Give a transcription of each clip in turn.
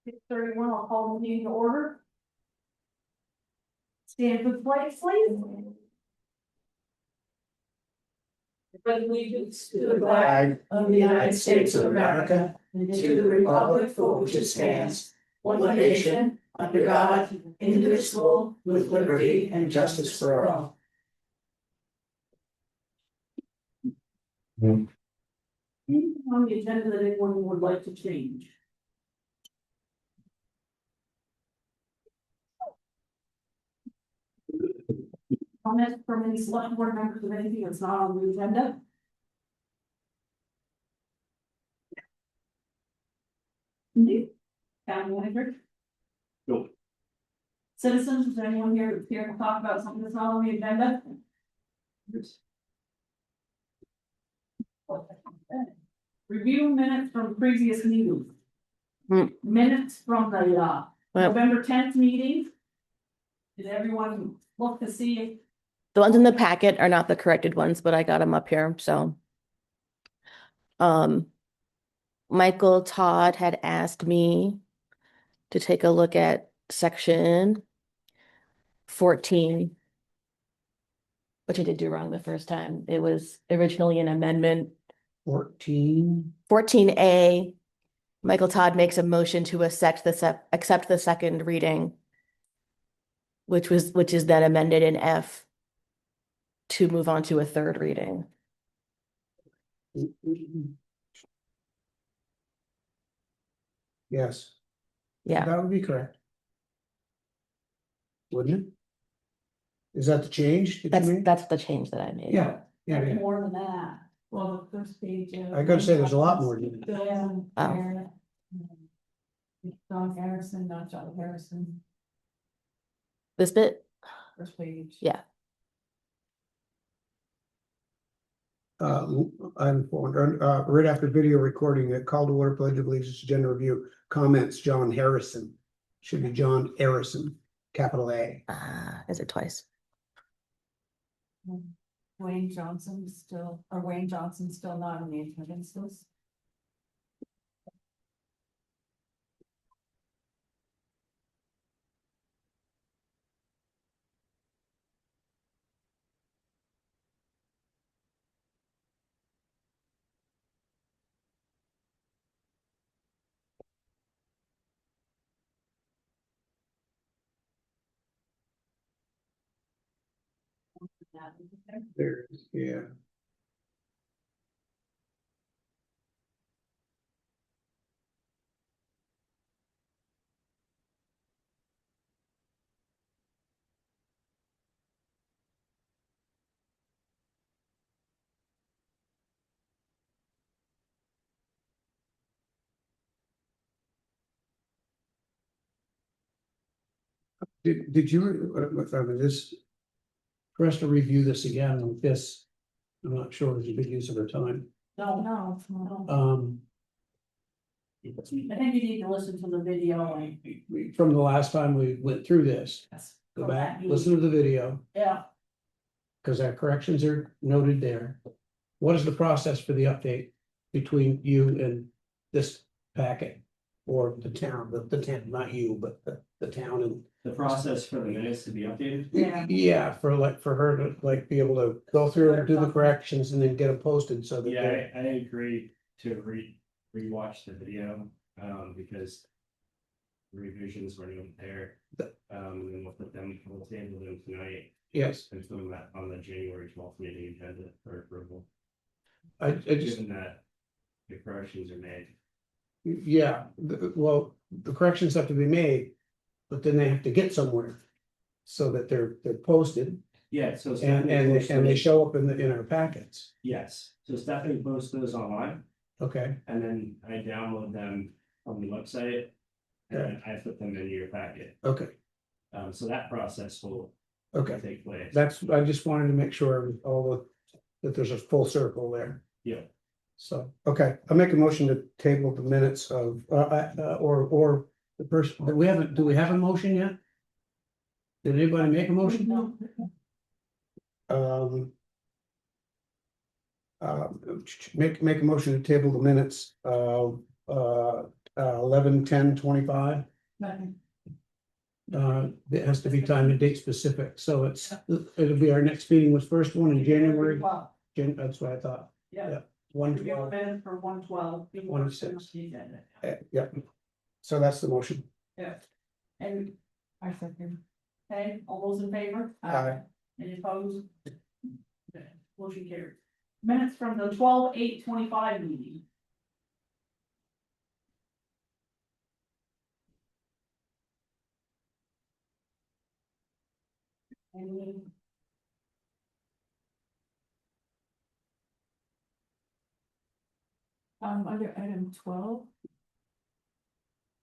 6:31, I'll call the meeting to order. Stand with flag, please. Allegiance to the flag of the United States of America and to the republic for which it stands, one nation, under God, indivisible, with liberty and justice for all. Anything on the agenda that anyone would like to change? Comments from any select board members of anything that's not on the agenda? Town manager? No. Citizens, is there anyone here to talk about something that's not on the agenda? Yes. Review minutes from previous meetings. Hmm. Minutes from the Well- November 10th meeting. Did everyone look to see if The ones in the packet are not the corrected ones, but I got them up here, so. Michael Todd had asked me to take a look at section 14, which I did do wrong the first time. It was originally an amendment 14A. Michael Todd makes a motion to accept the second reading, which is then amended in F to move on to a third reading. Yes, Yeah, that would be correct. Wouldn't it? Is that the change that you made? that's the change that I made. Yeah, yeah, there's yeah. more than that? Well, the first page. I gotta say, there's a lot more than that. Bill, Oh. Aaron, John Harrison, not John Harrison, This bit, first page. yeah. I'm right after video recording, a call to order, pledge of allegiance, agenda review, comments, John Harrison. Should be John Harrison, capital A. Is it twice? Wayne Johnson still not in the attendance list. There, yeah. Did you, I mean, this, for us to review this again with this, I'm not sure it's a big use of our time. No. I think you need to listen to the video and. From the last time we went through this, Yes, go back, listen to the video, Yeah, because our corrections are noted there. What is the process for the update between you and this packet? Or the town, the town, not you, but the town and. The process for the minutes to be updated. Yeah. Yeah, for her to like be able to go through and do the corrections and then get them posted so that. Yeah, I agree to rewatch the video, because revisions were not there. And we'll put them, we'll table them tonight Yes, and put them on the January 12th meeting agenda for approval. I just, Given that the corrections are made. yeah, well, the corrections have to be made, but then they have to get somewhere. So that they're posted Yeah, so. and they show up in our packets, Yes, so Stephanie posts those online okay? and then I download them from the website. And then I put them into your packet. Okay, So that process will okay, take place. I just wanted to make sure that there's a full circle there. Yeah. So, okay, I'll make a motion to table the minutes of, or the person, do we have a motion yet? Did anybody make a motion? No. Make a motion to table the minutes of, 11/10/25. Second. It has to be time and date specific, so it'll be our next meeting was first one in January. Well, That's what I thought. yeah. 1/12. Review for 1/12. 26. Yeah, so that's the motion. Yeah. And I second. Okay, all those in favor? Aye. Any opposed? Okay, motion carried. Minutes from the 12/8/25 meeting. Any? Under item 12.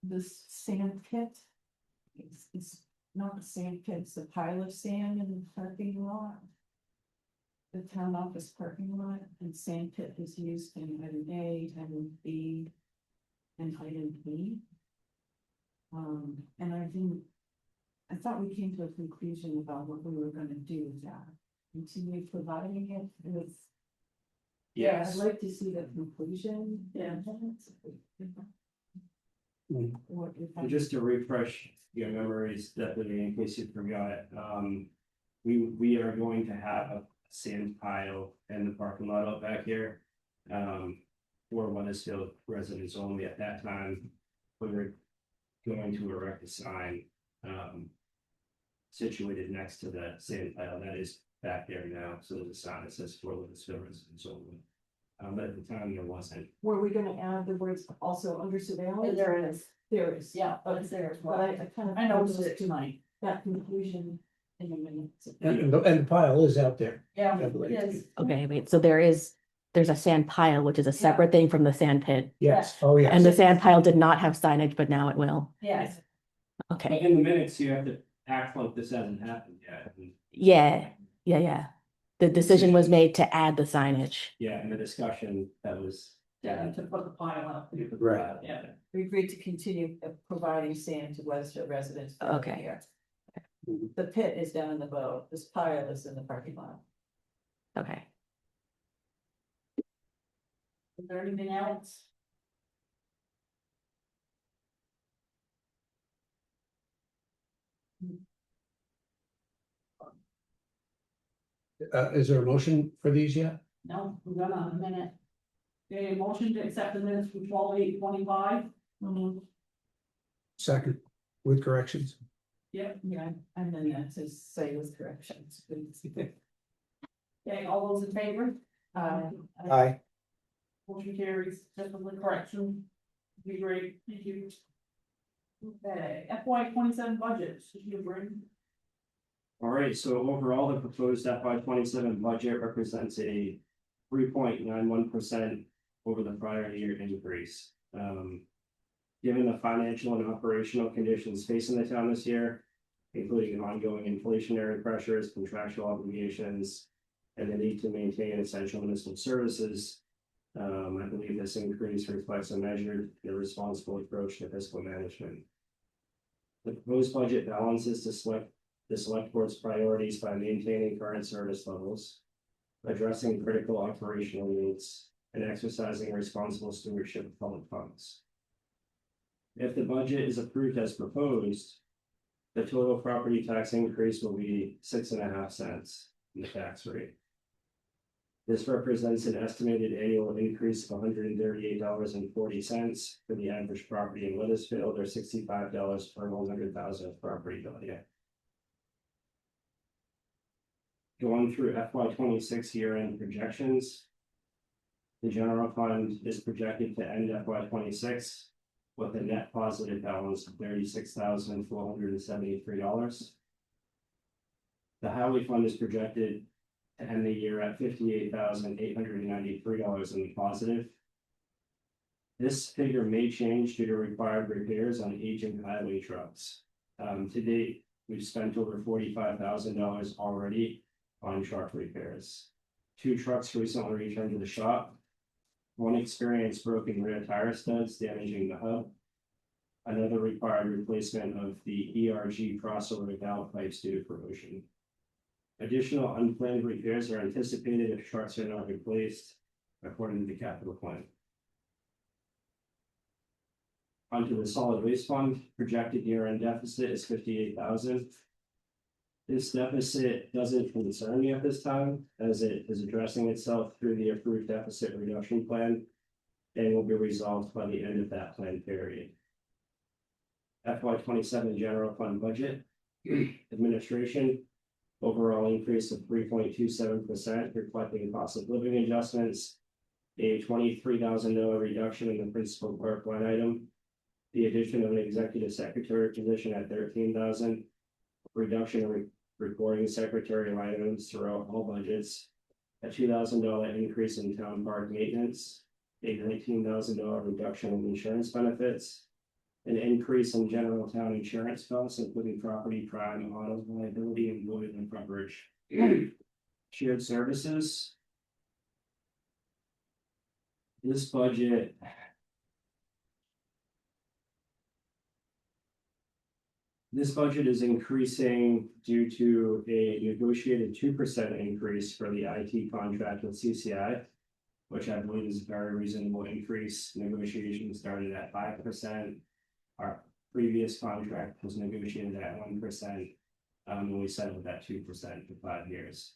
This sand pit. It's not a sand pit, it's a pile of sand in the parking lot. The town office parking lot, and sand pit is used in item A, item B, and item B. And I thought we came to a conclusion about what we were gonna do with that. Continue providing it with. Yeah, I'd like to see the conclusion. Yeah. What if I- And just to refresh your memories, definitely in case you forgot, we are going to have a sand pile in the parking lot out back here. For Weathersfield residents only. At that time, we were going to erect a sign, situated next to the sand pile that is back there now, so there's a sign that says for Weathersfield residents only. But at the time, there wasn't. Were we gonna add the words also under surveillance? There is. There is. Yeah, but it's there as But well. I kind of. I noticed it tonight. That conclusion in a minute. And the pile is out there. Yeah, I believe. it is. Okay, wait, so there's a sand pile, which is a separate thing from the sand pit. Yes, oh, yes. And the sand pile did not have signage, but now it will. Yes. But Okay, in the minutes, you have to act like this hasn't happened yet. And yeah. The decision was made to add the signage. yeah, in the discussion, that was. Yeah, to put the pile up. Right. Yeah. We agreed to continue providing sand to Weathersfield residents. for another Okay. year. Mhm. The pit is down in the boat, this pile is in the parking lot. Okay. Is there anything else? Is there a motion for these yet? No, we're gonna in a minute. Okay, motion to accept the minutes from 12/8/25. Second, with corrections. Yep. Yeah, and then that says say with corrections. Okay, all those in favor? Aye. Motion carries, just with the correction. Be great, thank you. Okay, FY 27 budget, should you bring? All right, so overall, the proposed FY 27 budget represents a 3.91% over the prior year increase. Given the financial and operational conditions facing the town this year, including ongoing inflationary pressures, contractual obligations, and the need to maintain essential municipal services, I believe this increase reflects a measured and responsible approach to fiscal management. The proposed budget balances the select board's priorities by maintaining current service levels, addressing critical operational needs, and exercising responsible stewardship of public funds. If the budget is approved as proposed, the total property tax increase will be 6.5 cents in the tax rate. This represents an estimated annual increase of $138.40 for the average property in Weathersfield, or $65 per 100,000 of property value. Going through FY 26 year-end projections. The general fund is projected to end FY 26 with a net positive balance of $36,473. The highway fund is projected to end the year at $58,893 in the positive. This figure may change due to required repairs on aging highway trucks. To date, we've spent over $45,000 already on truck repairs. 2 trucks recently returned to the shop. One experienced broken rear tire studs damaging the hub. Another required replacement of the ERG crossover valve pipes due to corrosion. Additional unplanned repairs are anticipated if trucks are not replaced according to the capital plan. Onto the solid waste fund, projected year-end deficit is 58,000. This deficit doesn't concern me at this time, as it is addressing itself through the approved deficit reduction plan. And will be resolved by the end of that plan period. FY 27 general fund budget, administration, overall increase of 3.27%, reflecting cost of living adjustments. A $23,000 reduction in the principal clerk line item. The addition of an executive secretary position at 13,000. Reduction of recording secretary line items throughout all budgets. A $2,000 increase in town park maintenance. A $19,000 reduction in insurance benefits. An increase in general town insurance costs, including property, crime, auto liability, and employment coverage. Shared services. This budget. This budget is increasing due to a negotiated 2% increase for the IT contract with CCI. Which I believe is a very reasonable increase. Negotiations started at 5%. Our previous contract was negotiated at 1%. And we settled at 2% for 5 years.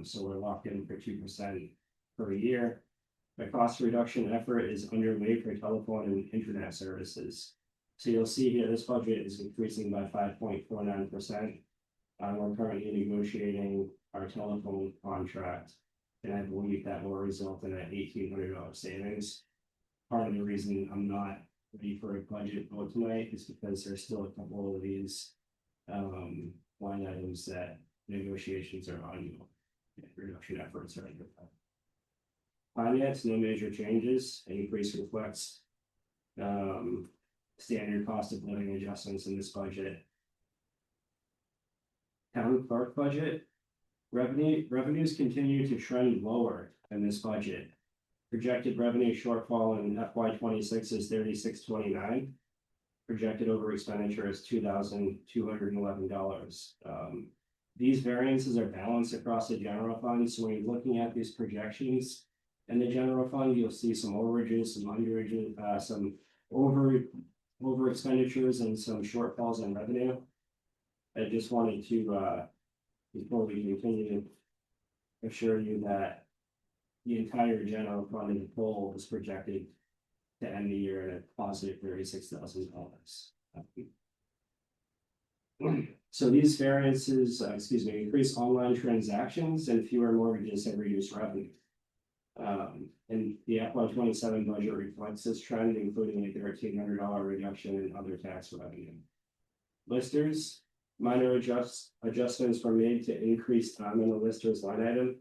So we're locked in for 2% per year. The cost reduction effort is underway for telephone and internet services. So you'll see here, this budget is increasing by 5.49%. We're currently negotiating our telephone contract. And I believe that will result in an $1,800 savings. Part of the reason I'm not ready for a budget vote tonight is because there's still a couple of these line items that negotiations are ongoing. Reduction efforts are underway. Finance, no major changes. Increase reflects standard cost of living adjustments in this budget. Town clerk budget. Revenues continue to trend lower in this budget. Projected revenue shortfall in FY 26 is 3629. Projected over expenditure is $2,211. These variances are balanced across the general fund. So when you're looking at these projections in the general fund, you'll see some overages, some underages, some over expenditures, and some shortfalls in revenue. I just wanted to before we continue, assure you that the entire general fund in the whole is projected to end the year at a positive $36,000. So these variances, increase online transactions and fewer mortgages have reduced revenue. And the FY 27 budget reflects this trend, including a $1,300 reduction in other tax revenue. Listers. Minor adjustments were made to increase time in the listers line item.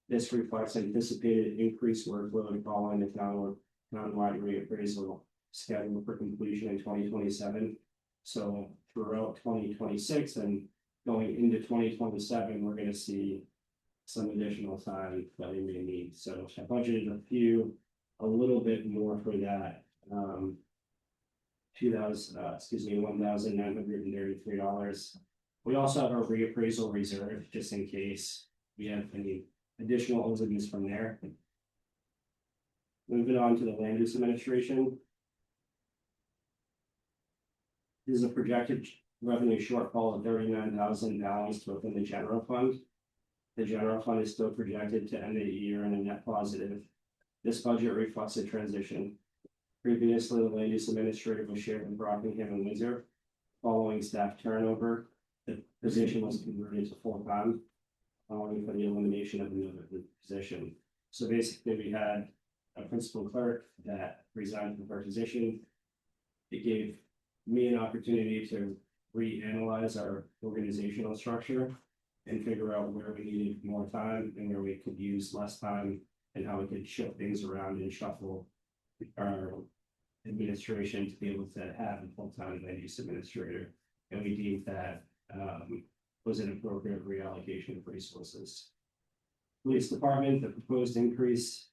This reflects anticipated increased workload following the townwide reappraisal scheduled for completion in 2027. So throughout 2026 and going into 2027, we're going to see some additional time that we may need. So I budgeted a little bit more for that. $1,933. We also have our reappraisal reserve just in case we have any additional overages from there. Moving on to the land use administration. This is a projected revenue shortfall of $39,000 balanced within the general fund. The general fund is still projected to end the year in a net positive. This budget reflects a transition. Previously, the land use administrator was shared in Rockingham and Windsor. Following staff turnover, the position was converted to full-time, allowing for the elimination of another position. So basically, we had a principal clerk that resigned from her position. It gave me an opportunity to reanalyze our organizational structure and figure out where we needed more time and where we could use less time and how we could shift things around and shuffle our administration to be able to have a full-time land use administrator. And we deemed that was an appropriate reallocation of resources. Police department, the proposed increase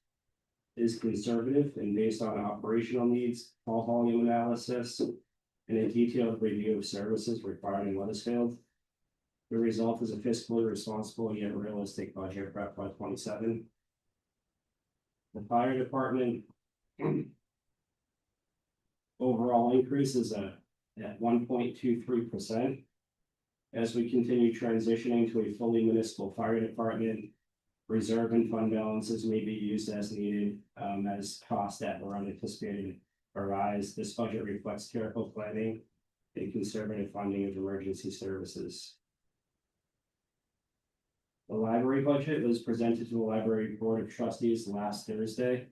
is conservative and based on operational needs, call volume analysis, and a detailed review of services required in Weathersfield. The result is a fiscally responsible yet realistic budget for FY 27. The fire department, overall increase is at 1.23%. As we continue transitioning to a fully municipal fire department, reserve and fund balances may be used as needed, as costs that were unanticipated arise. This budget reflects careful planning and conservative funding of emergency services. The library budget was presented to the library board of trustees last Thursday.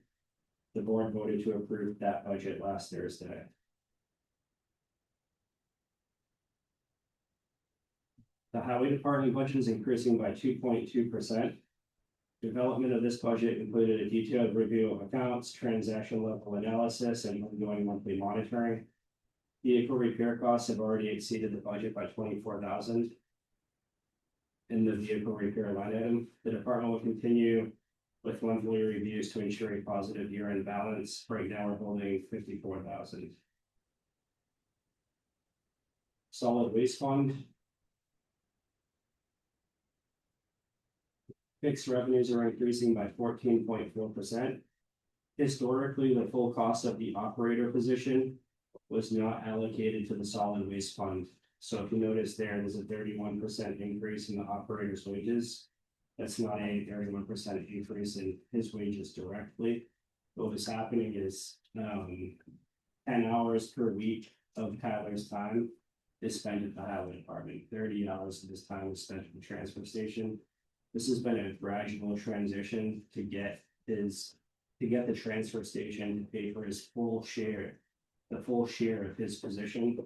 The board voted to approve that budget last Thursday. The highway department budget is increasing by 2.2%. Development of this budget included a detailed review of accounts, transaction level analysis, and ongoing monthly monitoring. Vehicle repair costs have already exceeded the budget by $24,000. In the vehicle repair line item, the department will continue with monthly reviews to ensure a positive year-end balance. Right now, we're holding $54,000. Solid waste fund. Fixed revenues are increasing by 14.4%. Historically, the full cost of the operator position was not allocated to the solid waste fund. So if you notice there's a 31% increase in the operator's wages. That's not a 31% increase in his wages directly. What was happening is 10 hours per week of Tyler's time is spent at the highway department. 30 hours of his time is spent at the transfer station. This has been a gradual transition to get the transfer station to pay for his full share, the full share of his position.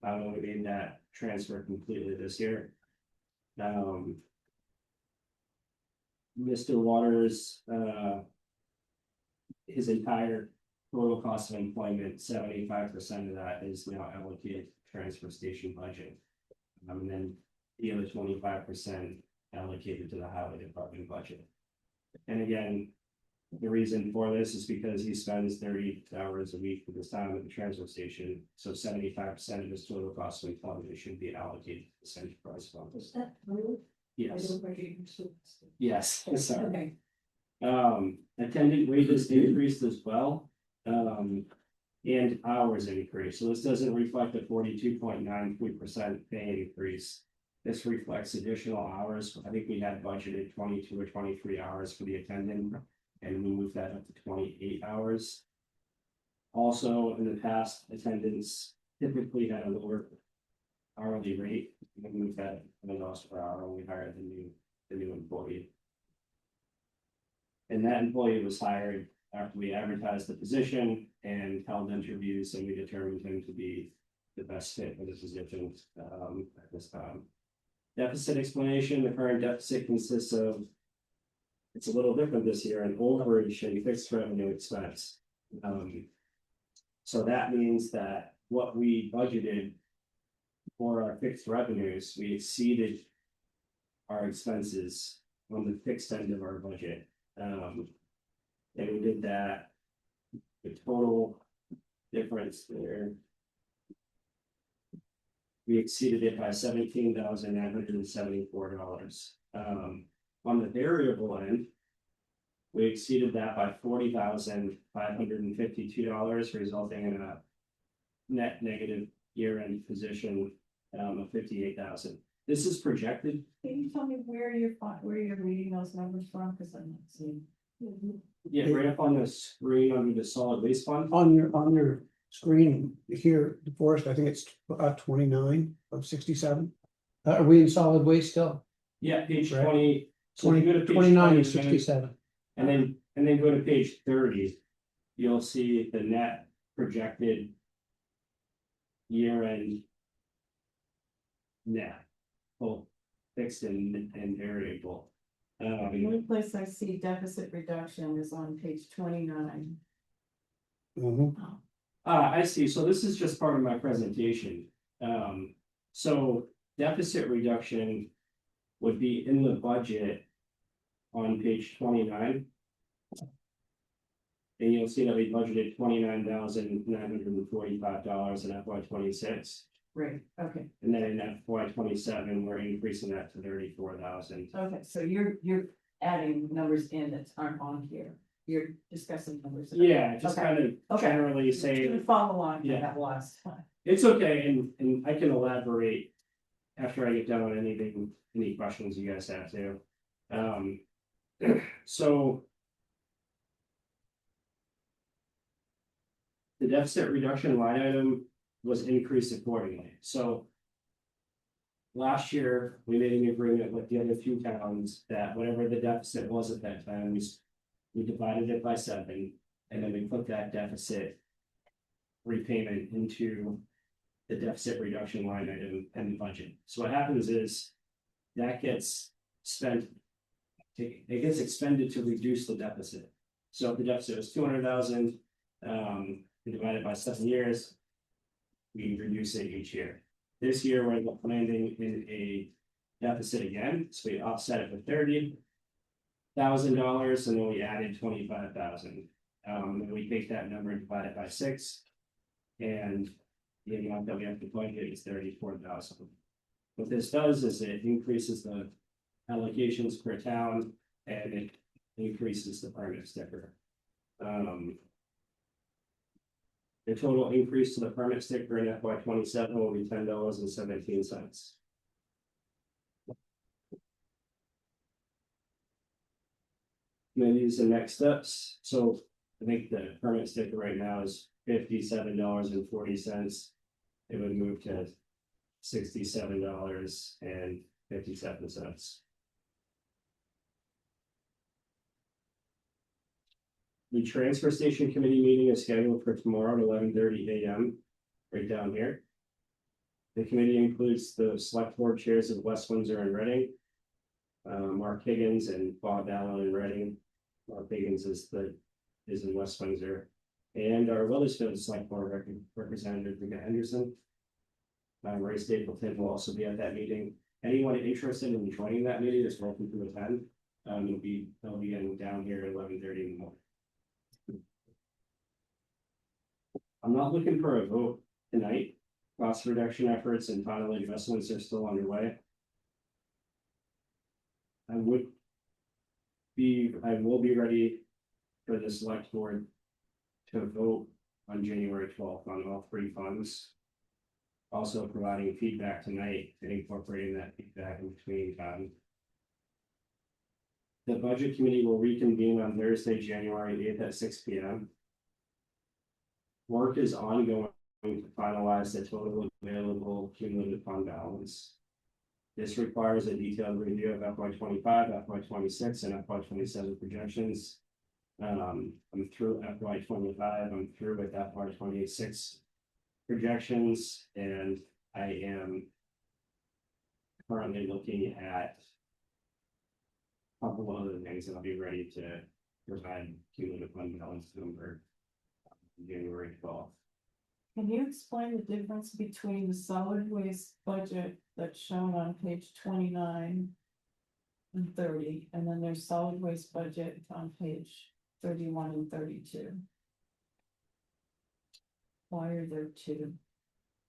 We made that transfer completely this year. Mr. Waters, his entire total cost of employment, 75% of that is now allocated to transfer station budget. And then the other 25% allocated to the highway department budget. And again, the reason for this is because he spends 30 hours a week of his time at the transfer station. So 75% of his total cost of employment should be allocated to the enterprise fund. Is that true? Yes. Okay. Yes, sorry. Attendant wages increased as well. And hours increase. So this doesn't reflect a 42.93% pay increase. This reflects additional hours. I think we had budgeted 22 or 23 hours for the attendant, and we moved that up to 28 hours. Also, in the past, attendants typically had a lower hourly rate. We moved that $100 per hour when we hired the new employee. And that employee was hired after we advertised the position and held interviews, and we determined him to be the best fit for the position at this time. Deficit explanation, the current deficit consists of, it's a little different this year, an overage and fixed revenue expense. So that means that what we budgeted for our fixed revenues, we exceeded our expenses on the fixed end of our budget. And we did that, the total difference there. We exceeded it by $17,974. On the variable end, we exceeded that by $40,552, resulting in a net negative year-end position of $58,000. This is projected. Can you tell me where you're reading those numbers from? Because I'm not seeing. Yeah, right up on the screen under the solid waste fund. On your screen here, DeForest, I think it's 29 of 67. Are we in solid waste still? Yeah, page Right. 20. So if you go to page 29 and 67. And then go to page 30, you'll see the net projected year-end net, both fixed and variable. The only place I see deficit reduction is on page 29. I see. So this is just part of my presentation. So deficit reduction would be in the budget on page 29. And you'll see that we budgeted $29,945 in FY26. Right, okay, And then in FY27, we're increasing that to $34,000. okay, so you're adding numbers in that aren't on here. you're discussing numbers. Yeah, just Okay. kind of Okay. generally say, Didn't follow along Yeah. with that last time. it's okay, and I can elaborate. After I get done on anything, any questions you guys have too. So. The deficit reduction line item was increased accordingly, so. Last year, we made an agreement with the other few towns that whatever the deficit was at that time, we divided it by 7, and then we put that deficit. Repayment into the deficit reduction line item and the budget. So what happens is that gets spent. It gets expended to reduce the deficit. So if the deficit was 200,000, we divide it by 7 years. We reduce it each year. This year, we're landing in a deficit again, so we offset it with $30,000, and then we added 25,000. Then we take that number and divide it by 6. And the amount that we have to budget is 34,000. What this does is it increases the allocations per town and it increases the permit sticker. The total increase to the permit sticker in FY 27 will be $10.17. Maybe use the next steps. So I think the permit sticker right now is $57.40. It would move to $67.57. The transfer station committee meeting is scheduled for tomorrow at 11:30 a.m. right down here. The committee includes the select board chairs of West Windsor and Reading. Mark Higgins and Bob Allen in Reading. Mark Higgins is in West Windsor. And our Weathersfield select board representative, Rita Henderson. Ray Stapleton will also be at that meeting. Anyone interested in joining that meeting is welcome to attend. They'll be getting down here at 11:30 in the morning. I'm not looking for a vote tonight. Cost reduction efforts and final investments are still underway. I will be ready for the select board to vote on January 12th on all 3 funds. Also providing feedback tonight and incorporating that feedback in between time. The budget committee will reconvene on Thursday, January 8th at 6 p.m. Work is ongoing to finalize the total available cumulative fund balance. This requires a detailed review of FY 25, FY 26, and FY 27 projections. I'm through FY 25, I'm through with FY 26 projections, and I am currently looking at a couple of other things, and I'll be ready to provide cumulative fund balance number January 12th. Can you explain the difference between the solid waste budget that's shown on page 29 and 30, and then there's solid waste budget on page 31 and 32? Why are there 2?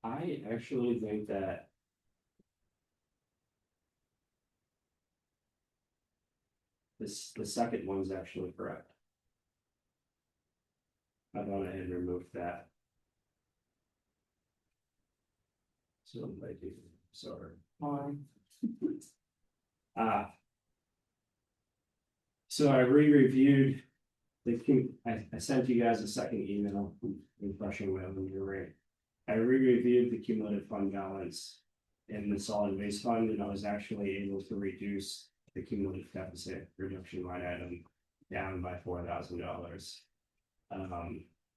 I actually think that the second one's actually correct. I thought I had removed that. So I do, sorry. So I re-reviewed I sent you guys a second email, refreshing my memory. I re-reviewed the cumulative fund balance in the solid waste fund, and I was actually able to reduce the cumulative deficit reduction line item down by $4,000.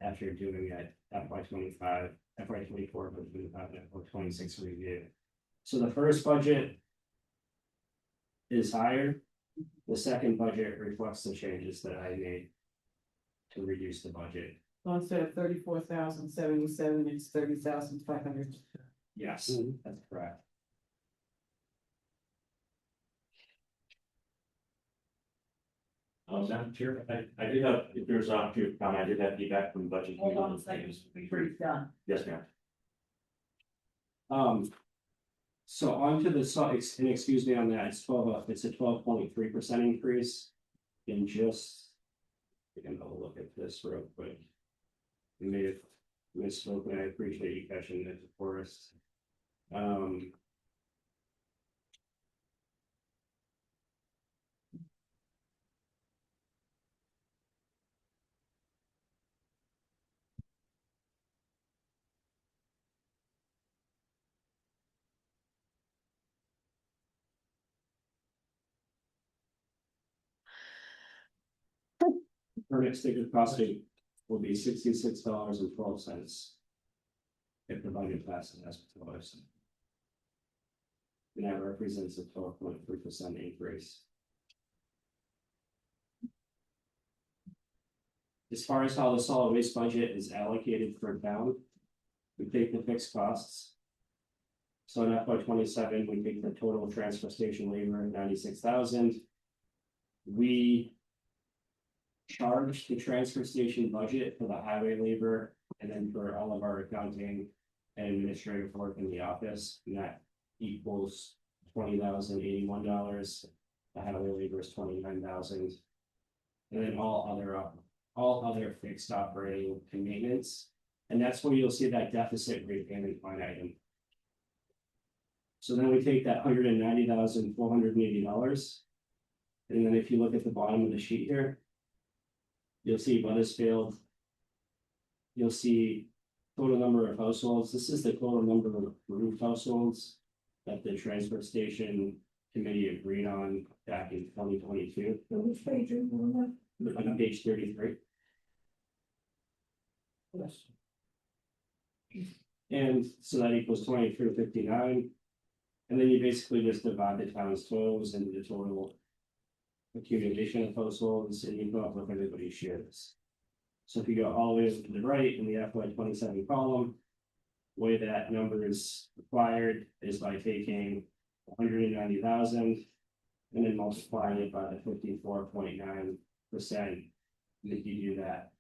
After doing it FY 25, FY 24, but FY 26 review. So the first budget is higher. The second budget reflects the changes that I made to reduce the budget. So instead of 34,077, it's 30,500. Yes, that's correct. Madam Chair, I did have, if there's an opportunity, I did have feedback from the budget. Hold on a second, before you're done. Yes, ma'am. So on to the, and excuse me on that, it's a 12.3% increase in just Taking a look at this real quick. We may have misspoken, I appreciate you catching it for us. Permit sticker costing will be $66.12. If the budget passes as proposed. And that represents a 12.3% increase. As far as how the solid waste budget is allocated for town, we take the fixed costs. So in FY 27, we take the total transfer station labor, 96,000. We charge the transfer station budget for the highway labor and then for all of our accounting and administrative work in the office, and that equals $20,081. The highway labor is $29,000. And then all other fixed operating and maintenance. And that's where you'll see that deficit repayment line item. So then we take that $190,480. And then if you look at the bottom of the sheet here, you'll see Weathersfield. You'll see total number of households. This is the total number of approved households that the transfer station committee agreed on back in 2022. Which page are you on? On page 33. Yes. And so that equals 2359. And then you basically just divide the town's totals into the total accumulation of households, and you come up with everybody's shares. So if you go all the way to the right in the FY 27 column, the way that number is required is by taking 190,000 and then multiplying it by the 54.9%. If you do that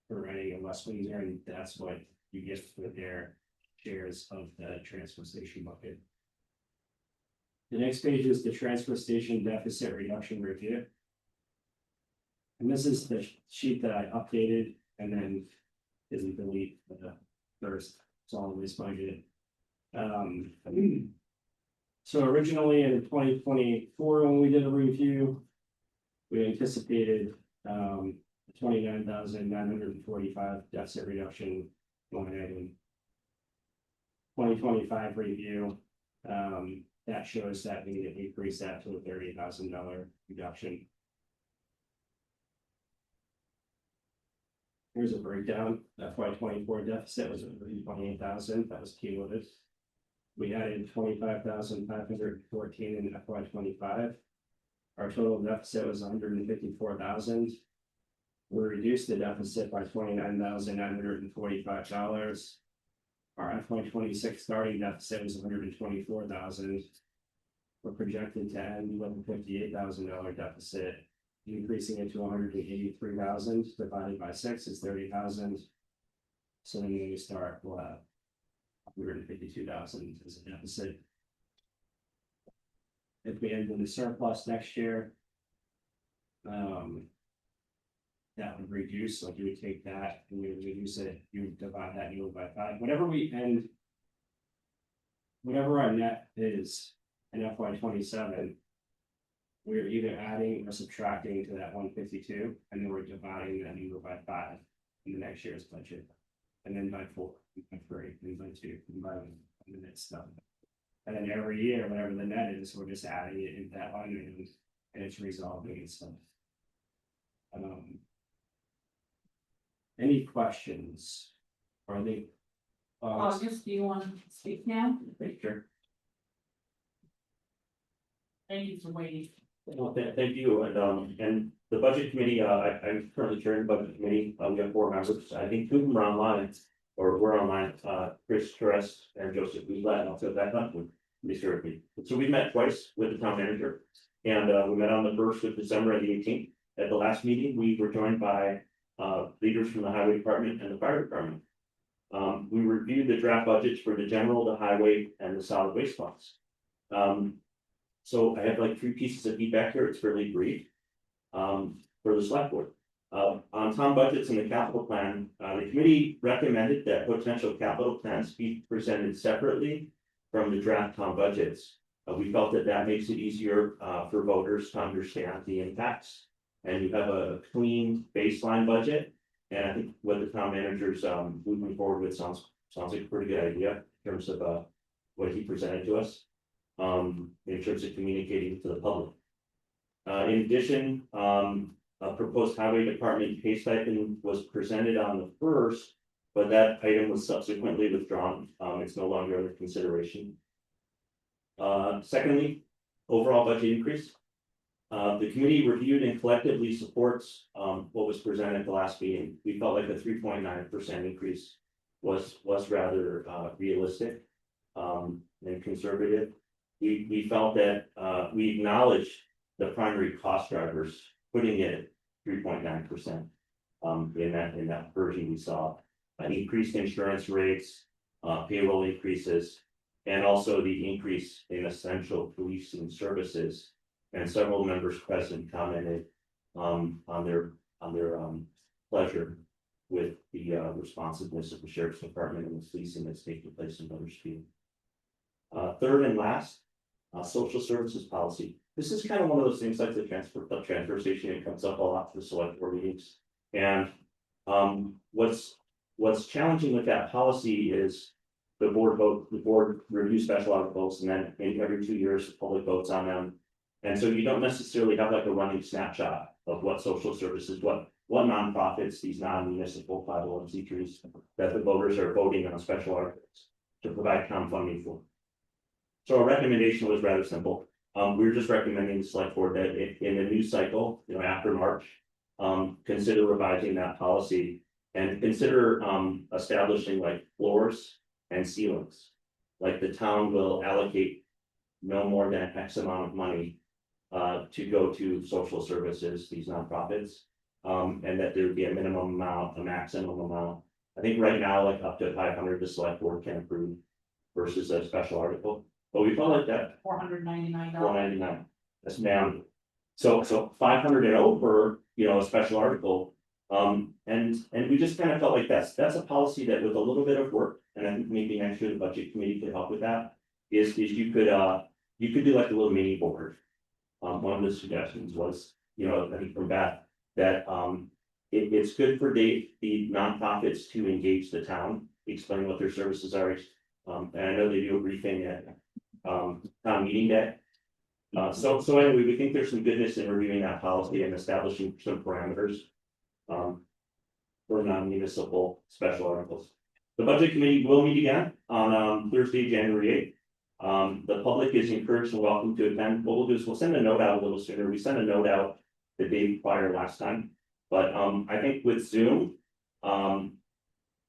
for Reading and West Windsor, and that's what you get for their shares of the transfer station bucket. The next page is the transfer station deficit reduction review. And this is the sheet that I updated and then didn't delete the first solid waste budget. So originally in 2024, when we did a review, we anticipated 29,945 deficit reduction line item. 2025 review, that shows that we need to increase that to a $30,000 reduction. Here's a breakdown. FY 24 deficit was 128,000. That was cumulative. We added 25,514 in FY 25. Our total deficit was 154,000. We reduced the deficit by $29,945. Our FY 26 starting deficit was 124,000. We're projected to end with a $58,000 deficit, increasing it to 183,000 divided by 6 is 30,000. So then when we start, we'll have 152,000 as a deficit. If we end in the surplus next year, that would reduce, like you would take that and you would reduce it, you would divide that yield by 5. Whatever we end, whatever our net is in FY 27, we're either adding or subtracting to that 152, and then we're dividing that yield by 5 in the next year's budget, and then by 4, and by 3, and by 2, and by 1, and then it's done. And then every year, whatever the net is, we're just adding it into that line item, and it's resolving itself. Any questions? Or any? August, do you want to speak now? Sure. Thank you for waiting. Well, thank you, and the budget committee, I'm currently chairing the budget committee, we have 4 members, I think 2 of them are online, or we're online, Chris Torres and Joseph Guzman, and also that would be sure with me. So we met twice with the town manager, and we met on the 1st of December and the 18th. At the last meeting, we were joined by leaders from the highway department and the fire department. We reviewed the draft budgets for the general, the highway, and the solid waste funds. So I have like 3 pieces of feedback here. It's fairly brief. For the select board, On town budgets and the capital plan, the committee recommended that potential capital plans be presented separately from the draft town budgets. We felt that that makes it easier, for voters to understand the impacts. And you have a clean baseline budget, and I think what the town manager's, moving forward with sounds like a pretty good idea in terms of, what he presented to us. In terms of communicating to the public. In addition, a proposed highway department pay stipend was presented on the first, but that item was subsequently withdrawn. It's no longer under consideration. Secondly, overall budget increase. The committee reviewed and collectively supports, what was presented at the last meeting. We felt like a 3.9% increase was rather, realistic, and conservative. We felt that, we acknowledged the primary cost drivers, putting it at 3.9%. In that version, we saw increased insurance rates, payroll increases, and also the increase in essential policing services. And several members present commented, on their pleasure with the, responsiveness of the sheriff's department and the policing that's taking place in Weathersfield. Third and last, social services policy. This is kind of one of those things like the transfer station. It comes up a lot for the select board meetings. And what's challenging with that policy is the board reviews special articles, and then every 2 years the public votes on them. And so you don't necessarily have like a running snapshot of what social services, what nonprofits, these non-municipal 501c3s that the voters are voting on special articles to provide town funding for. So our recommendation was rather simple. We were just recommending the select board that in the new cycle, after March, consider revising that policy and consider establishing like floors and ceilings. Like the town will allocate no more than X amount of money to go to social services, these nonprofits, and that there would be a minimum amount, a maximum amount. I think right now, like up to 500, the select board can approve versus a special article. But we felt like that $499. $499. That's down. So 500 and over, a special article. And we just kind of felt like that's a policy that with a little bit of work, and I think maybe next year the budget committee could help with that. Is you could do like a little mini board. One of the suggestions was, I think from Beth, that it's good for the nonprofits to engage the town, explain what their services are. And I know they do a briefing at town meeting day. So anyway, we think there's some goodness in reviewing that policy and establishing some parameters for non-municipal special articles. The budget committee will meet again on Thursday, January 8th. The public is encouraged and welcome to attend. What we'll do is we'll send a note out a little sooner. We sent a note out the day prior last time, but I think with Zoom, that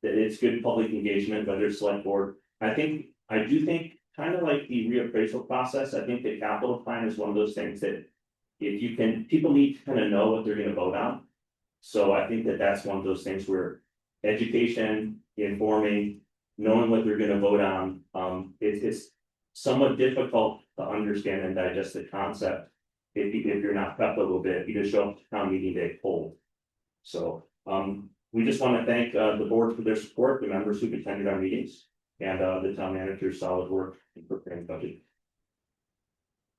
it's good public engagement, whether it's select board. I do think kind of like the reappraisal process, I think the capital plan is one of those things that people need to kind of know what they're going to vote on. So I think that's one of those things where education, informing, knowing what they're going to vote on, it's somewhat difficult to understand and digest the concept if you're not prepped a little bit. You just show up to town meeting day cold. So we just want to thank the board for their support, the members who've attended our meetings, and the town manager's solid work in preparing the budget.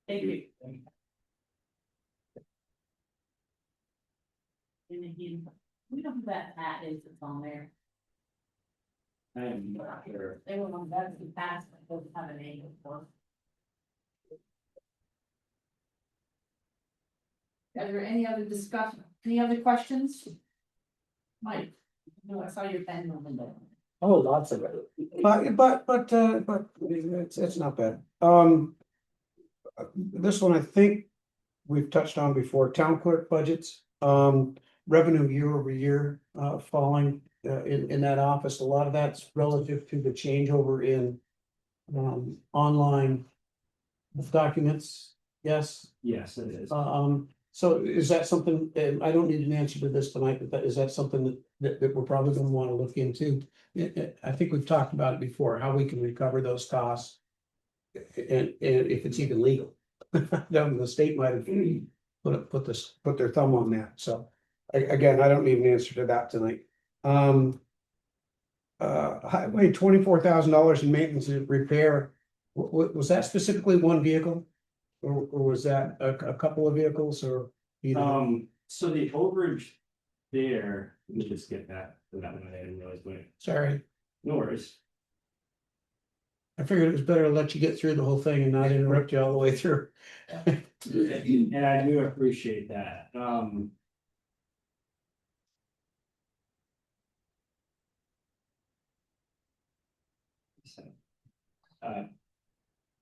Thank you. And again, we don't know who that is that's on there. I am not sure. They were on that in the past, but doesn't have a name before. Are there any other discussion, any other questions? Mike, I saw your pen on the window. Oh, lots of it. But it's not bad. This one I think we've touched on before, town clerk budgets, revenue year over year, falling in that office. A lot of that's relative to the changeover in online documents. Yes. Yes, it is. So is that something, and I don't need an answer to this tonight, but is that something that we're probably gonna wanna look into? I think we've talked about it before, how we can recover those costs. And if it's even legal, then the state might have put their thumb on that, so. Again, I don't need an answer to that tonight. Highway, $24,000 in maintenance and repair. Was that specifically one vehicle? Or was that a couple of vehicles or? either? So the overage there, let me just get back to that one, I didn't realize when, Sorry, no worries. I figured it was better to let you get through the whole thing and not interrupt you all the way through. And I do appreciate that,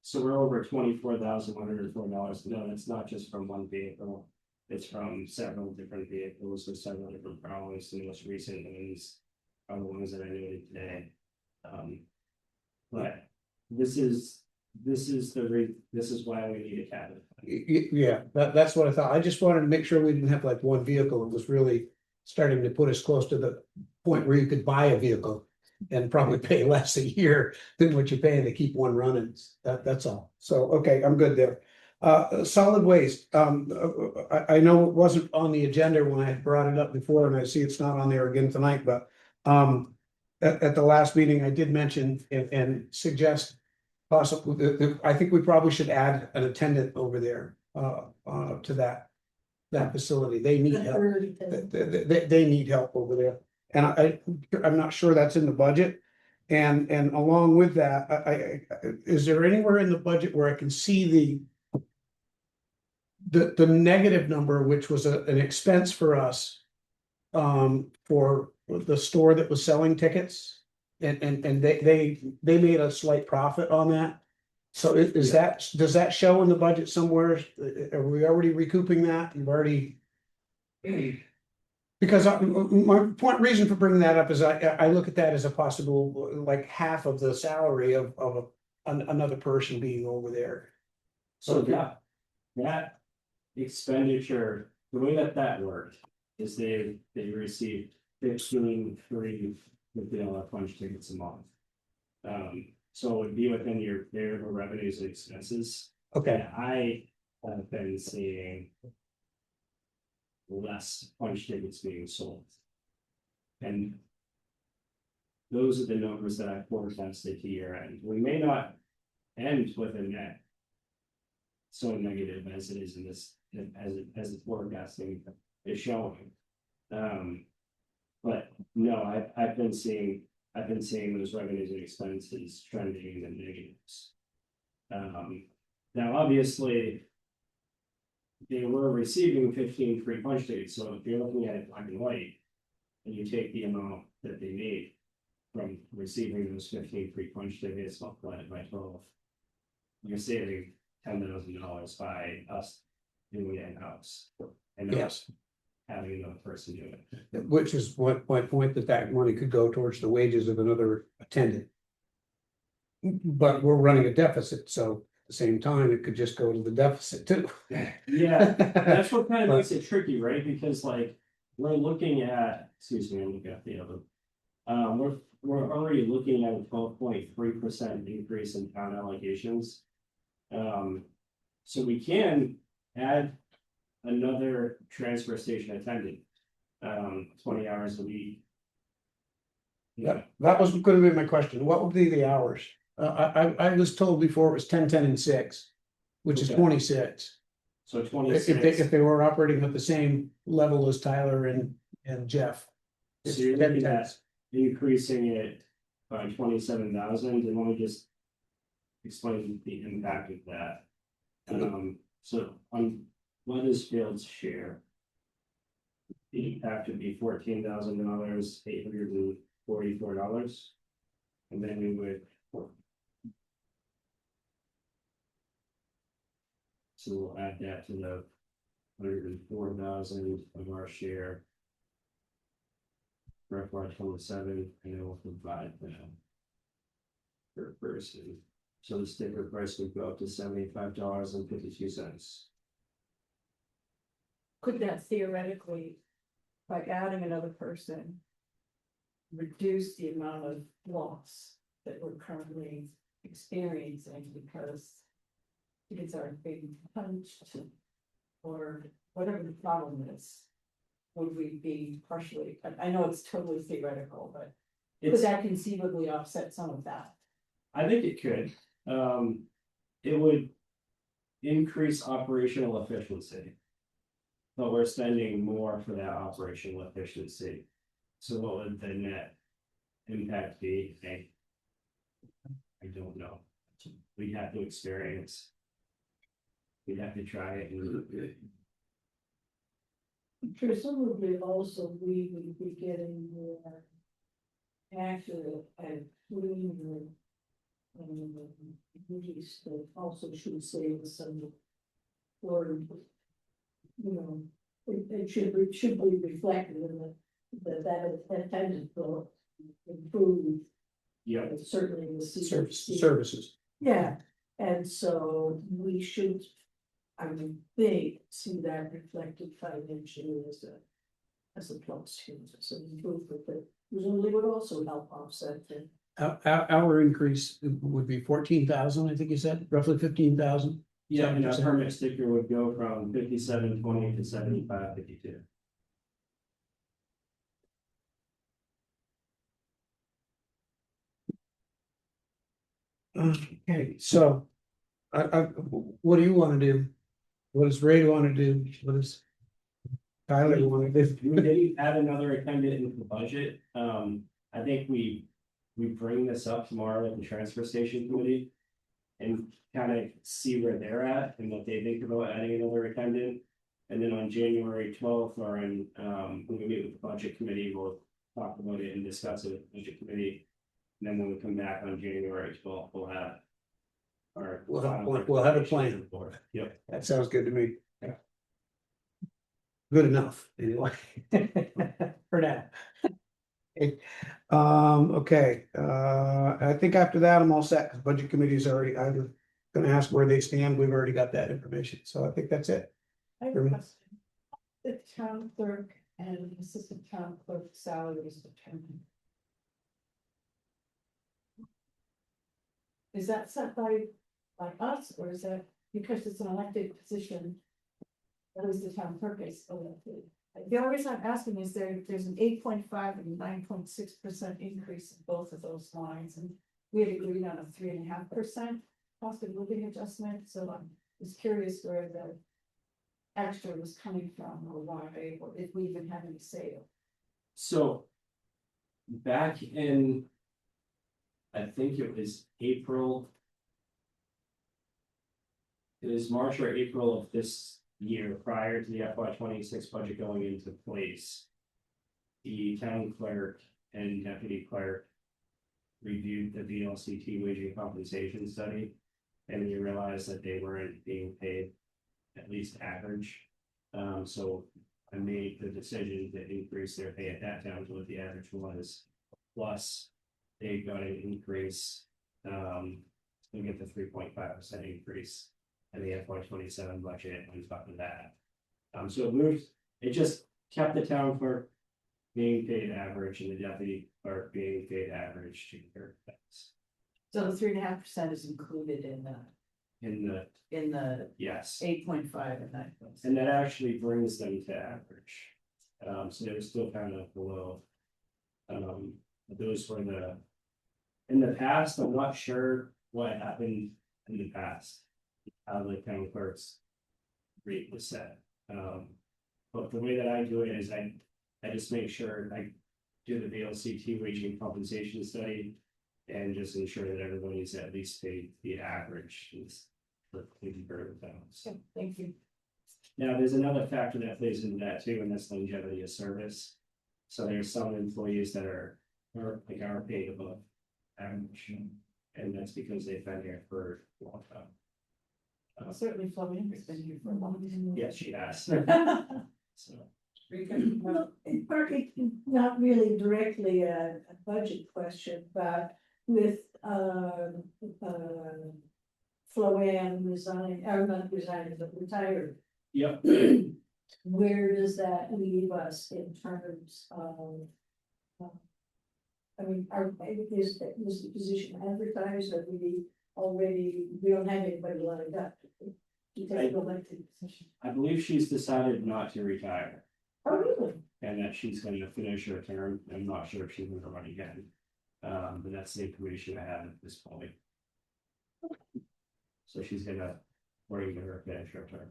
so we're over $24,104. No, it's not just from one vehicle. It's from several different vehicles with several different problems. The most recent ones are the ones that I noted today. But this is why we need a cabinet. Yeah, that's what I thought. I just wanted to make sure we didn't have like one vehicle. It was really starting to put us close to the point where you could buy a vehicle and probably pay less a year than what you pay to keep one running. That's all. So, okay, I'm good there. Solid waste. I know it wasn't on the agenda when I had brought it up before, and I see it's not on there again tonight, but at the last meeting, I did mention and suggest possibly, I think we probably should add an attendant over there to that facility. They need help. They need help over there. And I'm not sure that's in the budget. And along with that, is there anywhere in the budget where I can see the negative number, which was an expense for us for the store that was selling tickets? And they made a slight profit on that. So does that show in the budget somewhere? Are we already recouping that? You've already. Because my reason for bringing that up is I look at that as a possible, like half of the salary of another person being over there. So that expenditure, the way that worked is they received 15 free vanilla punch tickets a month. So it would be within your variable revenues and expenses. Okay, And I have been seeing less punch tickets being sold. And those are the numbers that I forecasted to year end. We may not end with a net so negative as it is in this, as the forecasting is showing. But no, I've been seeing those revenues and expenses trending in the negatives. Now obviously they were receiving 15 free punch tickets, so if you're looking at it black and white, and you take the amount that they made from receiving those 15 free punch tickets multiplied by 12, you're saving $10,000 by us doing it in-house. And not yes, having another person do it. which is what my point, that money could go towards the wages of another attendant. But we're running a deficit, so at the same time, it could just go to the deficit too. Yeah, that's what kind of makes it tricky, right? Because like, we're looking at, excuse me, I'm looking at the other. We're already looking at a 12.3% increase in town allocations. So we can add another transfer station attendant, 20 hours a week. Yeah, that was gonna be my question. What would be the hours? I was told before it was 10, 10, and 6, which is Okay. 26. So If 26. they were operating at the same level as Tyler and Jeff. So you're looking at increasing it by 27,000, and let me just explain the impact of that. So on Weathersfield's share, the impact would be $14,000, $844, and then we would. So we'll add that to the 104,000 of our share. For FY27, and then we'll provide that per person. So the sticker price would go up to $75.52. Could that theoretically, by adding another person, reduce the amount of loss that we're currently experiencing because tickets aren't being punched or whatever the problem is? would we be partially, I know it's totally theoretical, but could It's, that conceivably offset some of that? I think it could, it would increase operational efficiency. But we're spending more for that operational efficiency. So what would the net impact be? I don't know. We'd have to experience. We'd have to try it and Presumably also we would be getting more accurate and cleaner. Movies that also should save us some. Or, you know, it should be reflected in that tended to improve. yeah, Certainly the Services. Yeah, and so we should, I would think, see that reflected financially as a plus, as an improvement that presumably would also help offset the. Our increase would be 14,000, I think you said, roughly 15,000. yeah, and our permit sticker would go from 5720 to 7552. Okay, so, what do you wanna do? What does Ray wanna do? What does Tyler wanna do? We did add another attendant into the budget. I think we bring this up tomorrow at the transfer station committee. And kind of see where they're at and what they think about adding another attendant. And then on January 12th, or in, when we meet with the budget committee, we'll talk about it and discuss it with the budget committee. And then when we come back on January 12th, we'll have. Our. We'll have a plan. Yep. That sounds good to me. Good enough, anyway. For now. Okay, I think after that, I'm all set, because budget committee is already, I was gonna ask where they stand, we've already got that information, so I think that's it. I have a question. The town clerk and assistant town clerk salaries determined. Is that set by us, or is that because it's an elected position? At least the town clerk is elected. The only reason I'm asking is there's an 8.5 and 9.6% increase in both of those lines, and we had agreed on a 3.5% cost of living adjustment, so I'm just curious where the extra was coming from, or why, or if we even had any sale. So. Back in. I think it was April. It was March or April of this year, prior to the FY 26 budget going into place. The town clerk and deputy clerk. Reviewed the VLCT wage and compensation study. And we realized that they weren't being paid. At least average. So I made the decision to increase their pay at that down to what the average was. Plus, they got an increase. We get the 3.5% increase. And the FY 27 budget on top of that. So it moved, it just kept the town clerk being paid average and the deputy clerk being paid average to their effects. So the 3.5% is included in the Yes, 8.5 and 9.6. and that actually brings them to average. So they were still kind of below. Those were in the past, I'm not sure what happened in the past. How the town clerk's rate was set. But the way that I do it is I just make sure I do the VLCT wage and compensation study. And just ensure that everybody's at least paid the average is for the balance. Okay, thank you. Now, there's another factor that plays into that too, and that's longevity of service. So there's some employees that are paid above average, and that's because they've been here for a long time. Certainly Fleming has been here for a long time. Yes, she has. So, Well, in part, it's not really directly a budget question, but with, Floanne resign, or not resigning, but retired. yep, Where does that leave us in terms of? I mean, is the position advertised, or we don't have anybody lined up? To take the elected position? I believe she's decided not to retire. Oh, really? And that she's gonna finish her term. I'm not sure if she's gonna run again. But that's the information I have at this point. So she's gonna, according to her, finish her term.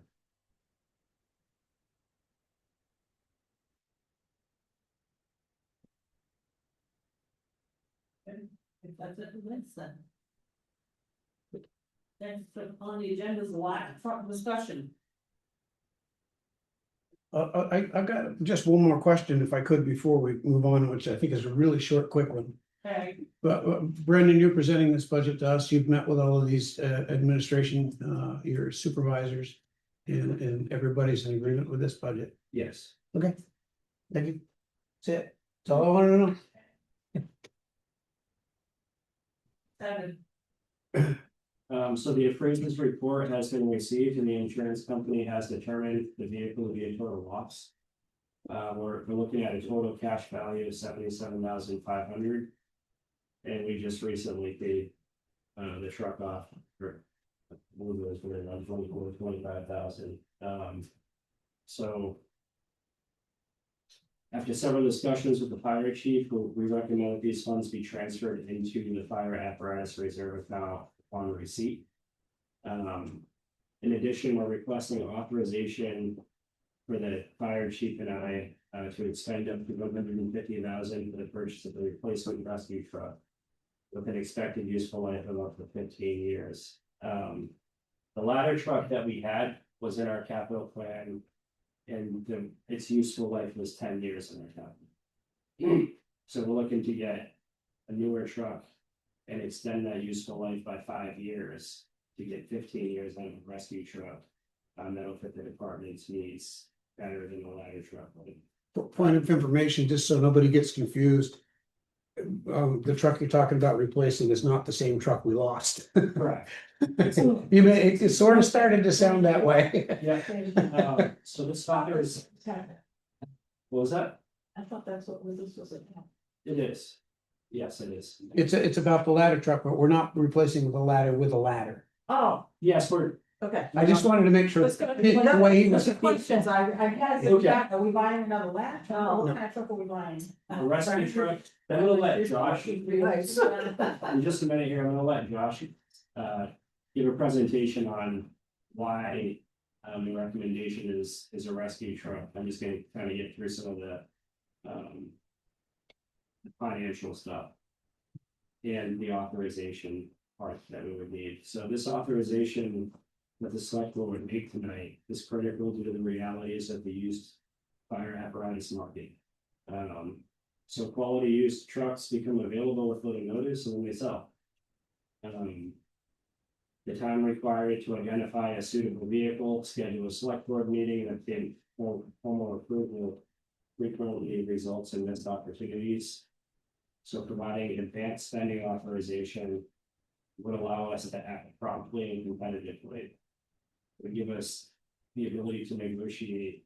If that's it, that's then. Next on the agenda is the ladder truck discussion. I've got just one more question if I could before we move on, which I think is a really short, quick one. Okay, But Brendan, you're presenting this budget to us. You've met with all of these administration, your supervisors. And everybody's in agreement with this budget. Yes. Okay. Thank you. That's it. That's all I wanted to know. 7. So the appraiser's report has been received and the insurance company has determined the vehicle to be a total loss. We're looking at a total cash value of 77,500. And we just recently paid the truck off for, I believe it was around 25,000. So after several discussions with the fire chief, we recommend that these funds be transferred into the fire apparatus reserve account upon receipt. In addition, we're requesting authorization for the fire chief and I to expend up to 150,000 for the purchase of the replacement rescue truck with an expected useful life of up to 15 years. The ladder truck that we had was in our capital plan. And its useful life was 10 years in our town. So we're looking to get a newer truck and extend that useful life by 5 years to get 15 years out of a rescue truck. That'll fit the department's needs better than the ladder truck would. Point of information, just so nobody gets confused. The truck you're talking about replacing is not the same truck we lost. Correct. You may, it sort of started to sound that way. Yeah. So this father is, what was that? I thought that's what this was about. It is. Yes, it is. It's about the ladder truck, but we're not replacing the ladder with a ladder. Oh, Yes, we're, okay. I just wanted to make sure. What's gonna The way he was. the questions I had, Okay. are we buying another ladder? No. What kind of truck are we buying? a rescue truck. I'm gonna let Josh, Nice. in just a minute here, I'm gonna let Josh give a presentation on why the recommendation is a rescue truck. I'm just gonna kind of get through some of the financial stuff and the authorization part that we would need. So this authorization that the select board would make tonight is critical due to the realities of the used fire apparatus market. So quality used trucks become available with little notice and then they sell. The time required to identify a suitable vehicle, schedule a select board meeting, and obtain formal approval frequently results in missed opportunities. So providing advanced spending authorization would allow us to act promptly and competitively. It would give us the ability to negotiate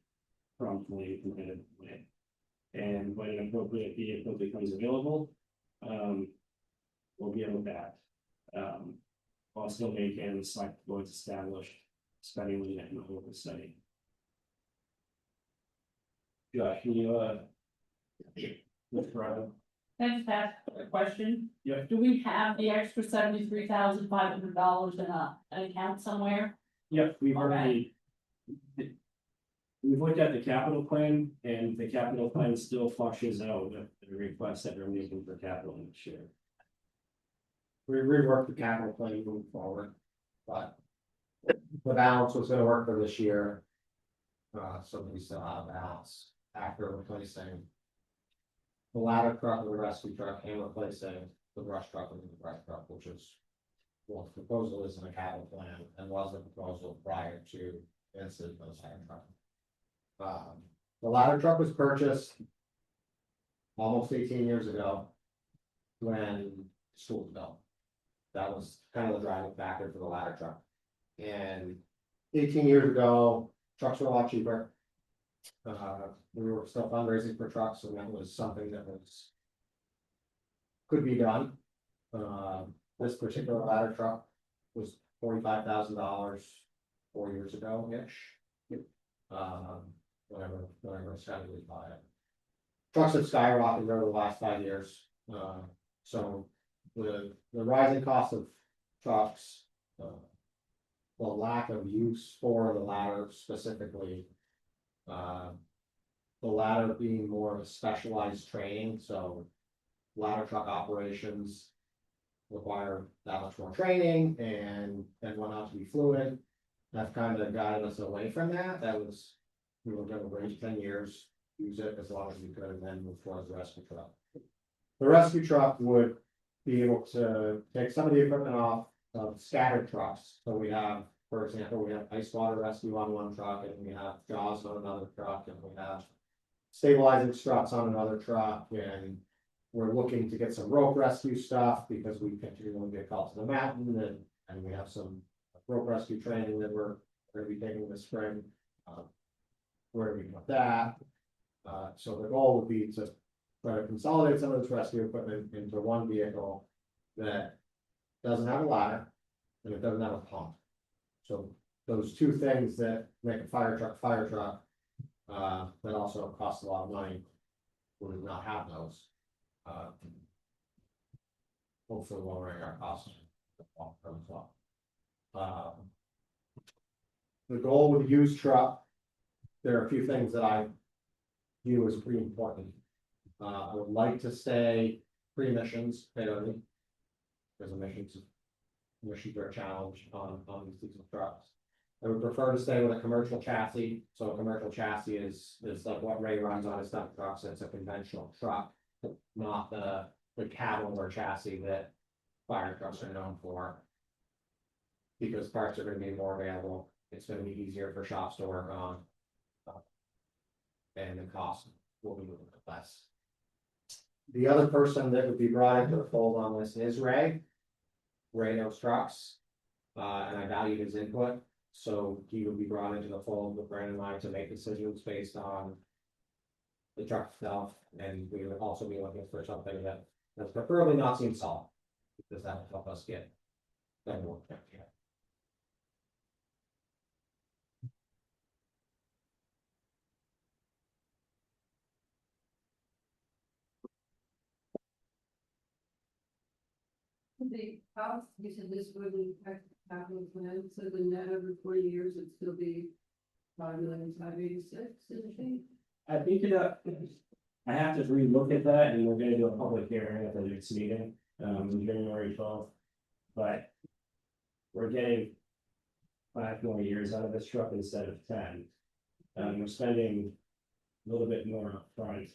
promptly and competitively. And when an appropriate vehicle becomes available, we'll be able to act. While still maintaining the select board's established spending limit and oversight. Josh, can you look for Thanks, Pat, for the question. Yeah. Do we have the extra $73,500 in an account somewhere? Yep, we've already. We've looked at the capital plan and the capital plan still flushes out the requests that we're making for capital next year. We reworked the capital plan moving forward, but the balance was gonna work for this year. So we still have a balance after replacing the ladder truck and the rescue truck and replacing the brush truck and the brush truck, which is well, the proposal is in the capital plan and was a proposal prior to the incident of the ladder truck. The ladder truck was purchased almost 18 years ago when school was built. That was kind of the driving factor for the ladder truck. And 18 years ago, trucks were a lot cheaper. We were still fundraising for trucks, and that was something that could be done. This particular ladder truck was $45,000 4 years ago-ish. Whenever Scotty was buying it. trucks have skyrocketed over the last 5 years. So the rising cost of trucks, the lack of use for the ladder specifically. The ladder being more of a specialized training, so ladder truck operations require that much more training and want not to be fluid. That's kind of guided us away from that. That was, we were gonna wait 10 years, use it as long as we could, and then move towards the rescue truck. The rescue truck would be able to take some of the equipment off of scattered trucks. So we have, for example, we have ice water rescue on one truck, and we have jaws on another truck, and we have stabilizing struts on another truck, and we're looking to get some rope rescue stuff because we continually get called to the mountain, and we have some rope rescue training that we're gonna be taking this spring. Where do we put that? So the goal would be to try to consolidate some of this rescue equipment into one vehicle that doesn't have a ladder and it doesn't have a pump. So those two things that make a fire truck, that also cost a lot of money, would not have those. Hopefully lowering our costs long term as well. The goal with the used truck, there are a few things that I view as pretty important. I would like to stay pre-emissions, because emissions are a challenge on these diesel trucks. I would prefer to stay with a commercial chassis. So a commercial chassis is like what Ray runs on his dump trucks. It's a conventional truck, not the cattle or chassis that fire trucks are known for. Because parts are going to be more available. It's going to be easier for shops to work on. And the cost will be a little bit less. The other person that would be brought into the fold on this is Ray. Ray knows trucks, and I value his input. So he would be brought into the fold with Brandon and I to make decisions based on the truck itself. And we would also be looking for something that's preferably not seen salt, because that will help us get that more. The cost, you said this wouldn't affect the capital plan, so the net over 40 years would still be $5,586,000, isn't I think I have to relook at that, and we're gonna do a public hearing at the next meeting, January 12th. But we're getting 5 more years out of this truck instead of 10. We're spending a little bit more upfront,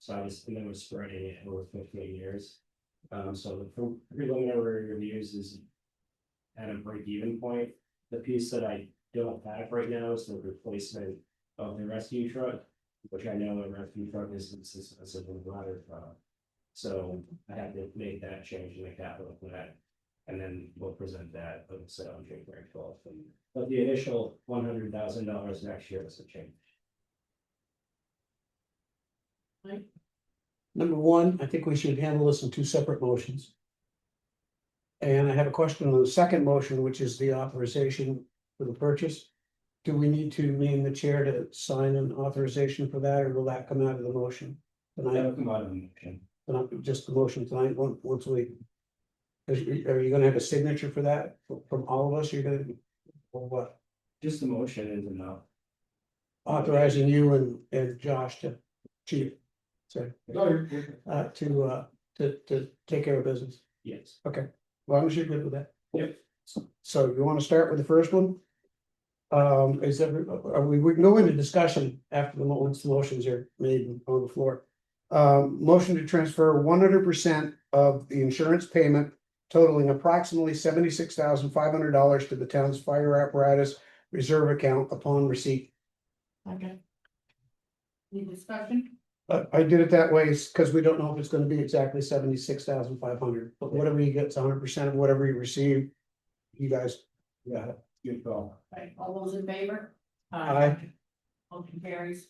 so and then we're spreading it over 15 years. So the preliminary reviews is at a break-even point. The piece that I don't have right now is the replacement of the rescue truck, which I know a rescue truck is expensive with a ladder truck. So I have to make that change in the capital plan, and then we'll present that on January 12th. But the initial $100,000 next year is a change. Number one, I think we should handle this in two separate motions. And I have a question on the second motion, which is the authorization for the purchase. Do we need to name the chair to sign an authorization for that, or will that come out of the motion? That'll Tonight, come out of the motion. just the motion tonight, once we. Are you gonna have a signature for that from all of us? You're gonna, or what? Just the motion is enough. Authorizing you and Josh to chief. Sorry, to take care of business. Yes. Okay, as long as you're good with that. Yep. So you want to start with the first one? We can go into discussion after once the motions are made on the floor. Motion to transfer 100% of the insurance payment totaling approximately $76,500 to the town's fire apparatus reserve account upon receipt. Okay. Any discussion? I did it that way because we don't know if it's gonna be exactly 76,500, but whatever you get, it's 100% of whatever you receive. You guys got it. Good call. Okay, all those in favor? Aye. Motion carries.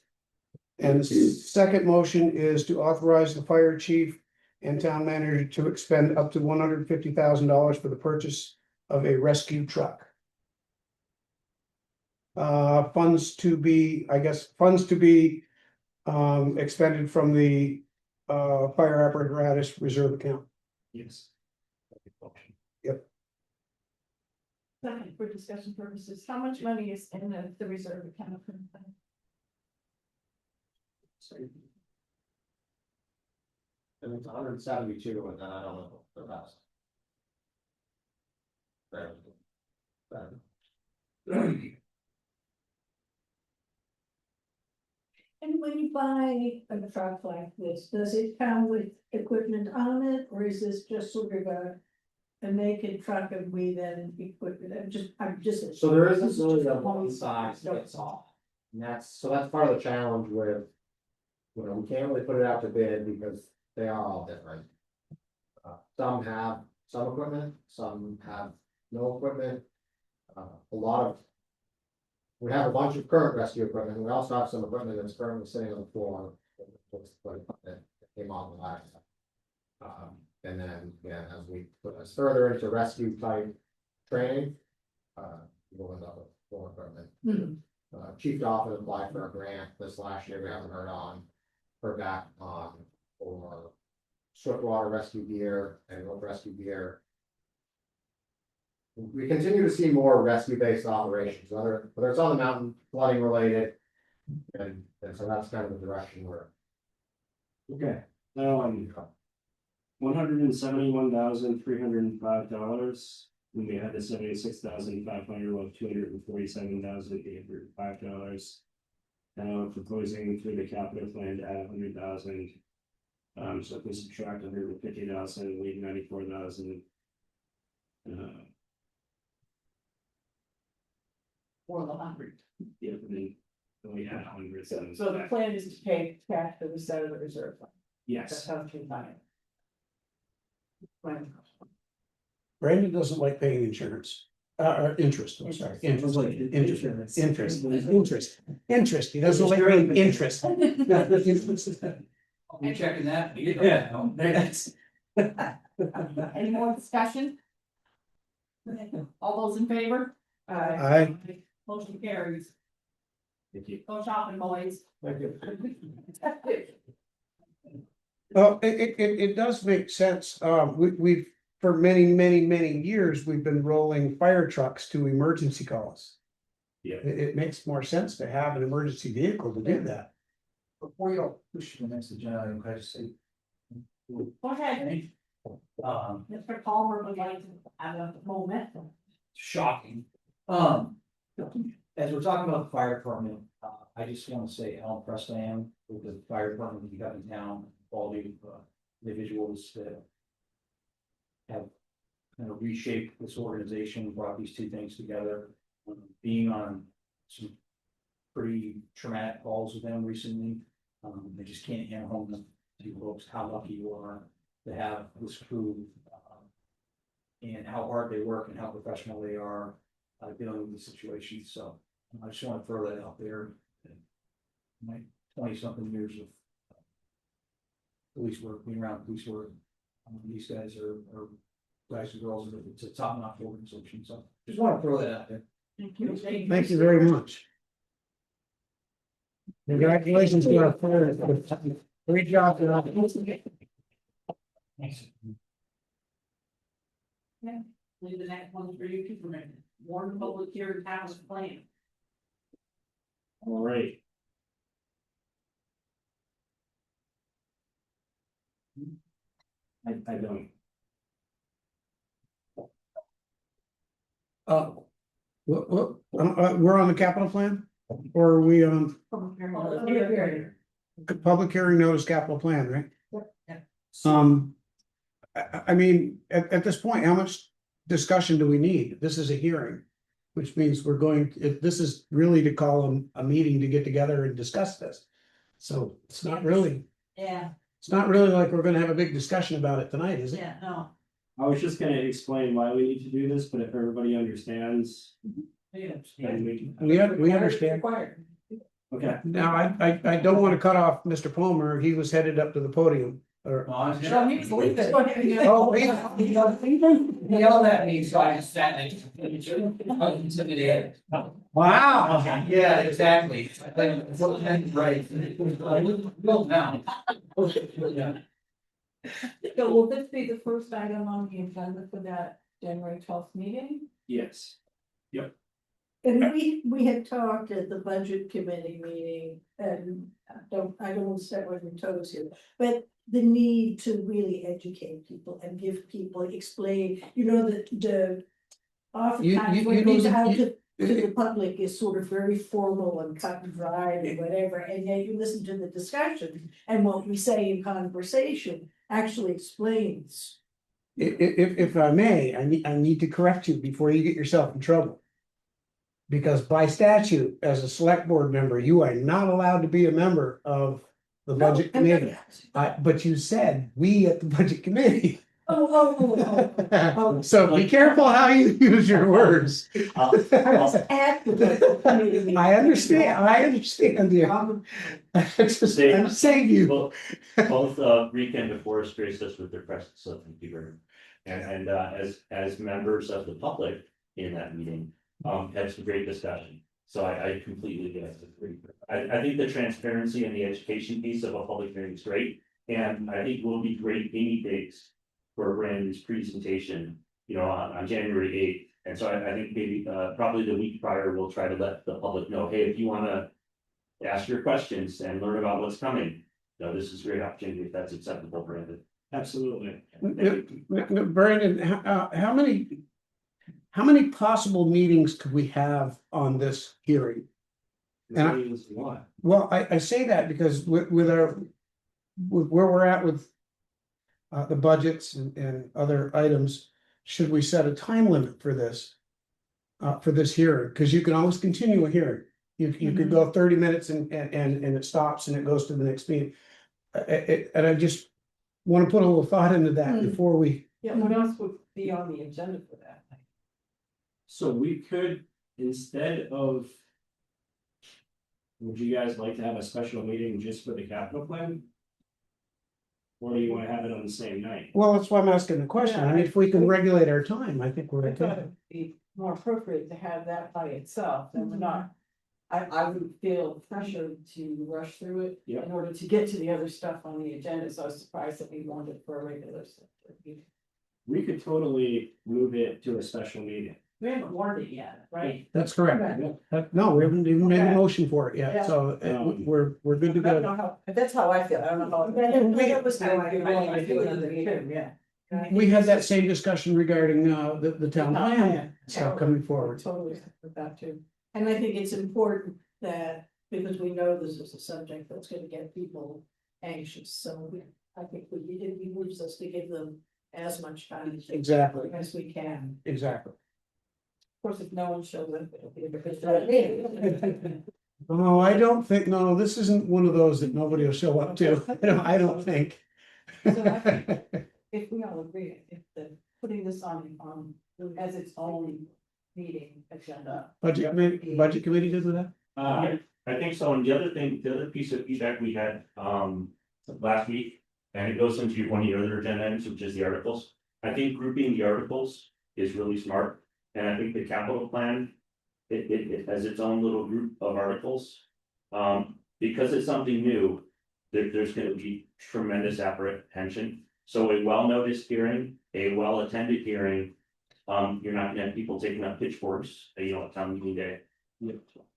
And the second motion is to authorize the fire chief and town manager to expend up to $150,000 for the purchase of a rescue truck. Funds to be expended from the fire apparatus reserve account. Yes. Second, for discussion purposes, how much money is in the reserve account? And it's 172, and then I don't know the rest. There. And when you buy a truck like this, does it come with equipment on it, or is this just sort of a naked truck and we then equip it? I'm just. So there isn't this is really just a a one size fits all. And that's part of the challenge with. We can't really put it out to bid because they are all different. Some have some equipment, some have no equipment. A lot of. We have a bunch of current rescue equipment, we also have some equipment that's currently sitting on the floor. That came on the last. And then, again, as we put us further into rescue type training. We'll end up with more equipment. Chief often applied for a grant this last year, we haven't heard back on, for swiftwater rescue gear and rope rescue gear. We continue to see more rescue-based operations, whether it's on the mountain, flooding related. And so that's kind of the direction we're. Okay, $171,305. And we had the $76,500, well, $247,805. Now we're proposing through the capital plan to add 100,000. So if we subtract 150,000, leave 94,000. Or the 100. Yeah, and then we add 100. So the plan is to pay cash for the set of the reserve fund. That's Yes, how to buy it. Right. Brandon doesn't like paying insurance, interest, I'm sorry, interest, interest, he doesn't like paying interest. You checking that? Yeah. That's. Any more discussion? All those in favor? Aye. Motion carries. thank you. Go shopping, boys. Well, it does make sense, we've, for many years, we've been rolling fire trucks to emergency calls. Yeah. It makes more sense to have an emergency vehicle to do that. Before you push the next agenda, item, can I just say? Go ahead, Mr. Palmer would like to have a moment. Shocking. As we're talking about the fire department, I just want to say how impressed I am with the fire department that you got in town, all the individuals that have kind of reshaped this organization, brought these two things together. Being on some pretty traumatic calls with them recently, I just can't hammer home to you folks how lucky you are to have this crew, and how hard they work and how professional they are dealing with the situation. So I just want to throw that out there. My 20-something years of police work, being around police work, these guys are guys and girls, it's a top-notch organization. So just want to throw that out there. Thank you. Thank you very much. Congratulations to our fire. Great job. Thanks. Leave the next one for you, Superman. Warn the public here to have a plan. All right. I don't. We're on the capital plan? Or are we on public hearing notice capital plan, right? I mean, at this point, how much discussion do we need? This is a hearing. Which means we're going, this is really to call a meeting to get together and discuss this. So it's not really, Yeah, it's not really like we're gonna have a big discussion about it tonight, is it? yeah, no. I was just gonna explain why we need to do this, but if everybody understands, then we. We understand. Okay, Now, I don't want to cut off Mr. Palmer. He was headed up to the podium. Or, Show me the way that- oh, yeah. He yelled at me, so I just sat next to him. I was intimidated. Wow. Yeah, exactly. Right. Well, now. Yeah. So will this be the first item on the agenda for that January 12th meeting? Yes. And we had talked at the budget committee meeting, and I don't want to step on your toes here, but the need to really educate people and give people, explain, the oftentimes when it's out to the public is sort of very formal and cut and dried and whatever, and yet you listen to the discussion, and what we say in conversation actually explains. If I may, I need to correct you before you get yourself in trouble. Because by statute, as a select board member, you are not allowed to be a member of the budget committee. But you said, we at the budget committee. Oh. So be careful how you use your words. I was at the budget committee meeting. I understand you. I'm saying you. Both Rika and DeForest graced us with their presence, so thank you very much. And as members of the public in that meeting, had some great discussion. So I completely get it. I think the transparency and the education piece of a public hearing is great. And I think we'll be great guinea pigs for Brandon's presentation, on January 8th. And so I think maybe probably the week prior, we'll try to let the public know, hey, if you want to ask your questions and learn about what's coming, this is a great opportunity if that's acceptable, Brandon. Absolutely. Brandon, how many possible meetings could we have on this hearing? And What? Well, I say that because with where we're at with the budgets and other items, should we set a time limit for this? For this hearing, because you can always continue a hearing. You could go 30 minutes and it stops and it goes to the next meeting. And I just want to put a little thought into that before we. Yeah, what else would be on the agenda for that? So we could, instead of. Would you guys like to have a special meeting just for the capital plan? Or do you want to have it on the same night? Well, that's why I'm asking the question. I mean, if we can regulate our time, I think we're I thought okay. it'd be more appropriate to have that by itself than we're not. I would feel pressure to rush through it Yep. in order to get to the other stuff on the agenda, so I was surprised that we wanted it for a regular. We could totally move it to a special meeting. We haven't warned it yet, right? That's correct. No, we haven't even made a motion for it yet, Yeah. so we're good to I don't go. know how, that's how I feel, I don't know how. That was how I feel too, yeah. We had that same discussion regarding the town plan stuff coming forward. Totally with that too. And I think it's important that, because we know this is a subject that's gonna get people anxious, so I think it behooves us to give them as much time Exactly, as we can. exactly. Of course, if no one shows up, it'll be because. No, I don't think, no, this isn't one of those that nobody will show up to. I don't think. So I think if we all agree, if putting this on as its own meeting agenda. Budget committee did with that? I think so, and the other piece of feedback we had, last week, and it goes into one of your other agenda items, which is the articles. I think grouping the articles is really smart, and I think the capital plan, it has its own little group of articles. Because it's something new, there's gonna be tremendous apprehension. So a well-noticed hearing, a well-attended hearing, you're not gonna have people taking up pitchforks, at town meeting day.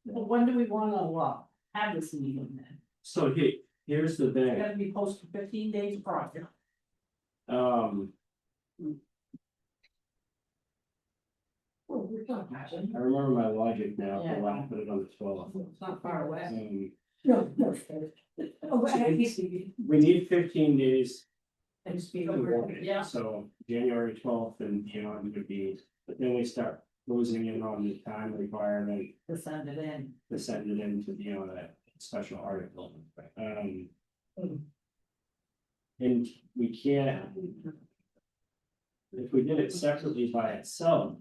Well, when do we wanna have this meeting then? So here's the It's thing, gotta be posted 15 days prior. I remember my logic now, Yeah. but when I put it on the 12th. It's not far away. No. We need 15 days. Yeah. So January 12th and beyond would be, but then we start losing in on the time requirement To send it in. to send it into, that special article. And we can't, if we did it separately by itself,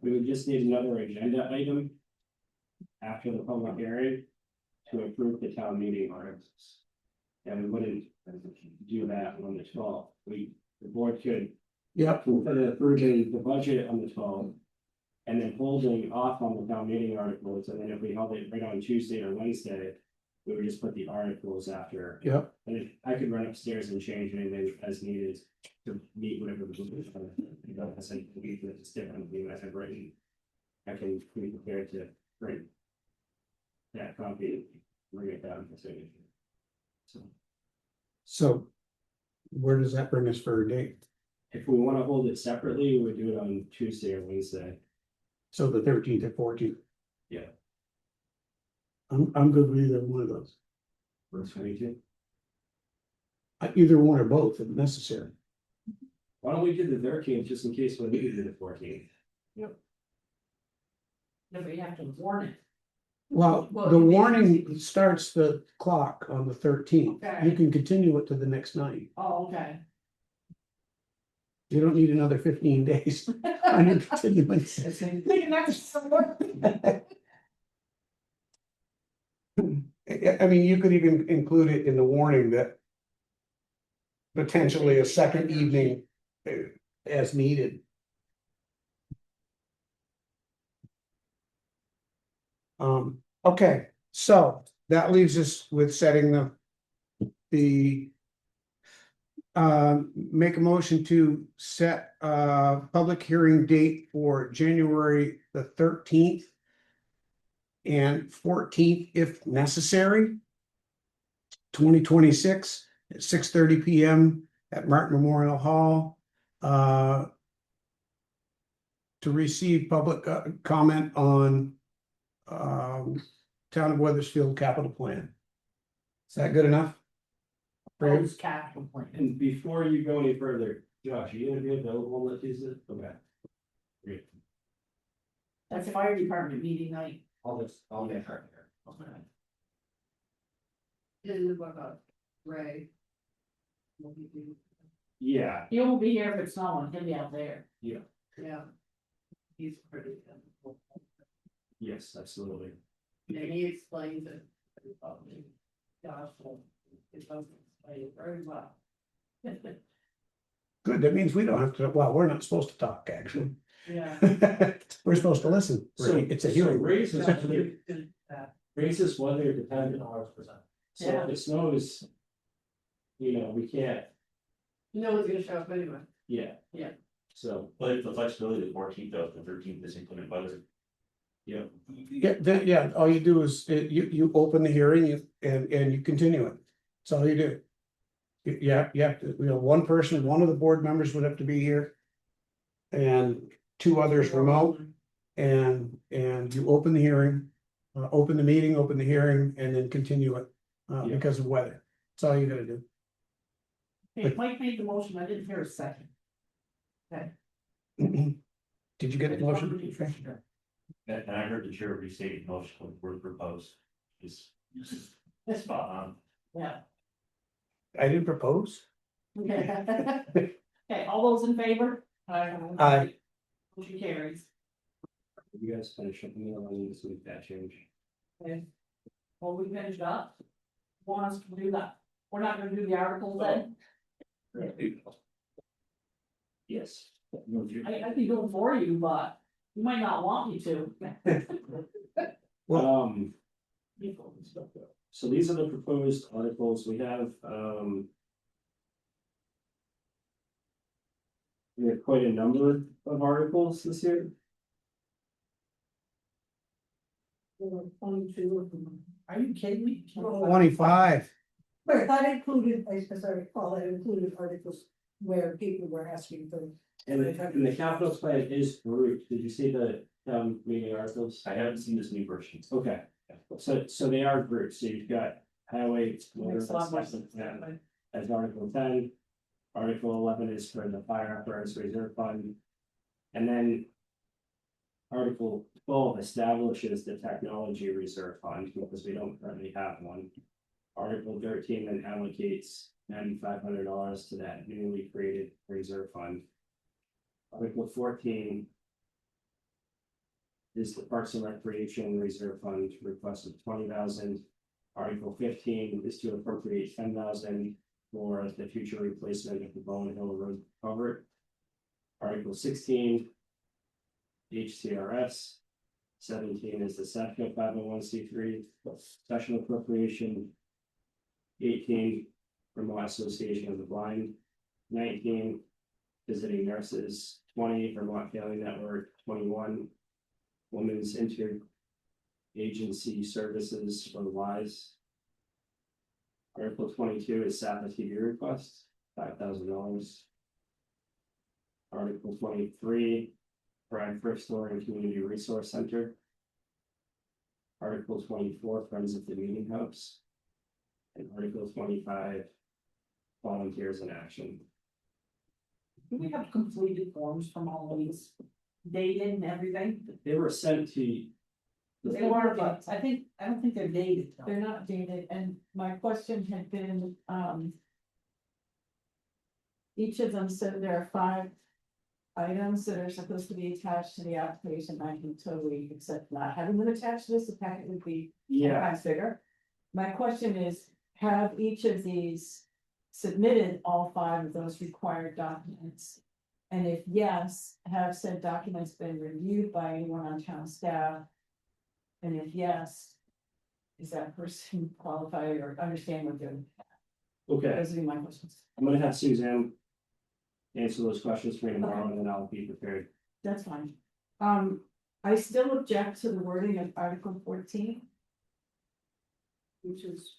we would just need another agenda item after the public hearing to approve the town meeting articles. And we wouldn't do that on the 12th. The board could Yep, approving the budget on the 12th. And then holding off on the town meeting articles, and then if we held it right on Tuesday or Wednesday, we would just put the articles after. yep. And if I could run upstairs and change anything as needed to meet whatever the. You know, as I believe that it's different than what I've written. I can be prepared to print. That copy, bring it down for signature. So So where does that bring us for a date? if we want to hold it separately, we would do it on Tuesday or Wednesday. So the 13th or 14th? Yeah. I'm good with either one of those. Works for me too. Either one or both if necessary. Why don't we do the 13th just in case we need to do the 14th? No, but you have to warn it. Well, Well, the you mean- warning starts the clock on the 13th. Okay. You can continue it to the next night. Oh, okay. You don't need another 15 days on your continuance. Thinking that's work. I mean, you could even include it in the warning that potentially a second evening as needed. Okay, so that leaves us with setting the make a motion to set a public hearing date for January the 13th and 14th if necessary. 2026 at 6:30 PM at Martin Memorial Hall. To receive public comment on Town of Weathersfield capital plan. Is that good enough? Proposed capital plan. And before you go any further, Josh, are you gonna be available on Tuesday? Okay. Great. That's fire department meeting night. I'll get her here. In the book of Ray. What he do. Yeah, He won't be here if it's snowing, he'll be out there. Yeah. He's pretty good. yes, absolutely. And he explains it. Gosh, it doesn't explain it very well. Good, that means we don't have to, well, we're not supposed to talk, actually. Yeah. We're supposed to listen. So It's a hearing. raises weather dependent. So Yeah. if it snows. You know, we can't, No one's gonna show up anyway. yeah. Yeah. So, But if the flexibility, the 14th of the 13th is included weather. yeah, Yeah, all you do is, you open the hearing and you continue it. That's all you do. You have to, one person, one of the board members would have to be here. And two others remote, and you open the hearing, open the meeting, open the hearing, and then continue it. Yeah. Because of weather. That's all you gotta do. Okay, Mike made the motion, I didn't hear a second. Did you get the motion? And I heard the chair restate the motion with word proposed. Is spot on. Yeah. I didn't propose. Okay. Okay, all those in favor? Aye. Motion carries. you guys finish up the meal, I need to make that change. Okay. Well, we finished up. Want us to do that? We're not gonna do the articles then? Yes. I can do it for you, but you might not want me to. So these are the proposed articles, we have, we have quite a number of articles this year. 22 of them. Are you kidding me? 25. But that included, as I recall, that included articles where people were asking for. And the capital plan is grouped, did you see the meeting articles? I haven't seen this new version. Okay, so they are grouped, so you've got highway. Makes a lot more sense that way. As Article 10, Article 11 is for the fire apparatus reserve fund. And then Article 12 establishes the technology reserve fund, because we don't currently have one. Article 13 then allocates $9,500 to that newly created reserve fund. Article 14 is the Parks and Recreation Reserve Fund request of $20,000. Article 15 is to appropriate $10,000 for the future replacement of the Bone Hill Road culvert. Article 16. HCRS. 17 is the SAPCO 501c3 special appropriation. 18, Vermont Association of the Blind. 19, visiting nurses. 20, Vermont Family Network. 21, Women's Interagency Services for WISE. Article 22 is SAPA TV request, $5,000. Article 23, Brad First Story Community Resource Center. Article 24, Friends of the Meeting House. And Article 25, Volunteers in Action. Do we have completed forms from all of these, dated and everything? They were sent to. They were, but I don't think they're dated. though. They're not dated, and my question had been, each of them said there are 5 items that are supposed to be attached to the application. I can totally accept not having them attached to this, the packet would be 10 times bigger. My question is, have each of these submitted all 5 of those required documents? And if yes, have said documents been reviewed by anyone on town staff? And if yes, is that person qualified or understand what they're doing? Okay, Those would be my questions. I'm gonna have Suzanne answer those questions for me tomorrow, and then I'll be prepared. That's fine. I still object to the wording of Article 14. Which is,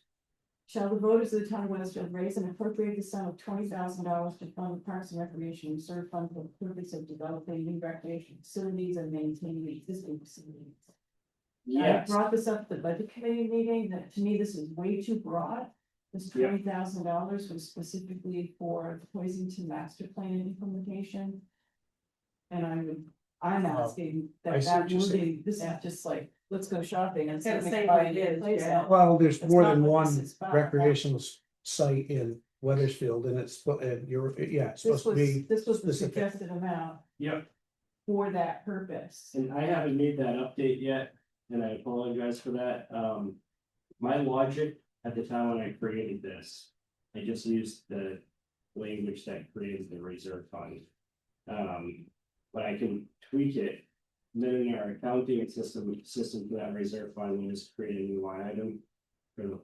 shall the voters of the town of Weathersfield raise and appropriate the sum of $20,000 to fund the Parks and Recreation Reserve Fund for the purpose of developing new recreation facilities and maintaining existing facilities? Yes, I brought this up at the budget committee meeting, that to me, this is way too broad. This Yep. $20,000 was specifically for the Poisonton master plan implementation. And I'm asking I that see that what you're saying. wording, this is just like, let's go shopping and. Gotta see say if what we it can is, place yeah. that. Well, there's That's more not than what this one is about. recreational site in Weathersfield, and it's, and you're, yeah, it's This supposed to be. was the specific. suggested amount yep, for that purpose. and I haven't made that update yet, and I apologize for that. My logic at the time when I created this, I just used the language that created the reserve fund. But I can tweak it, then in our accounting system for that reserve fund, we just create a new line item for the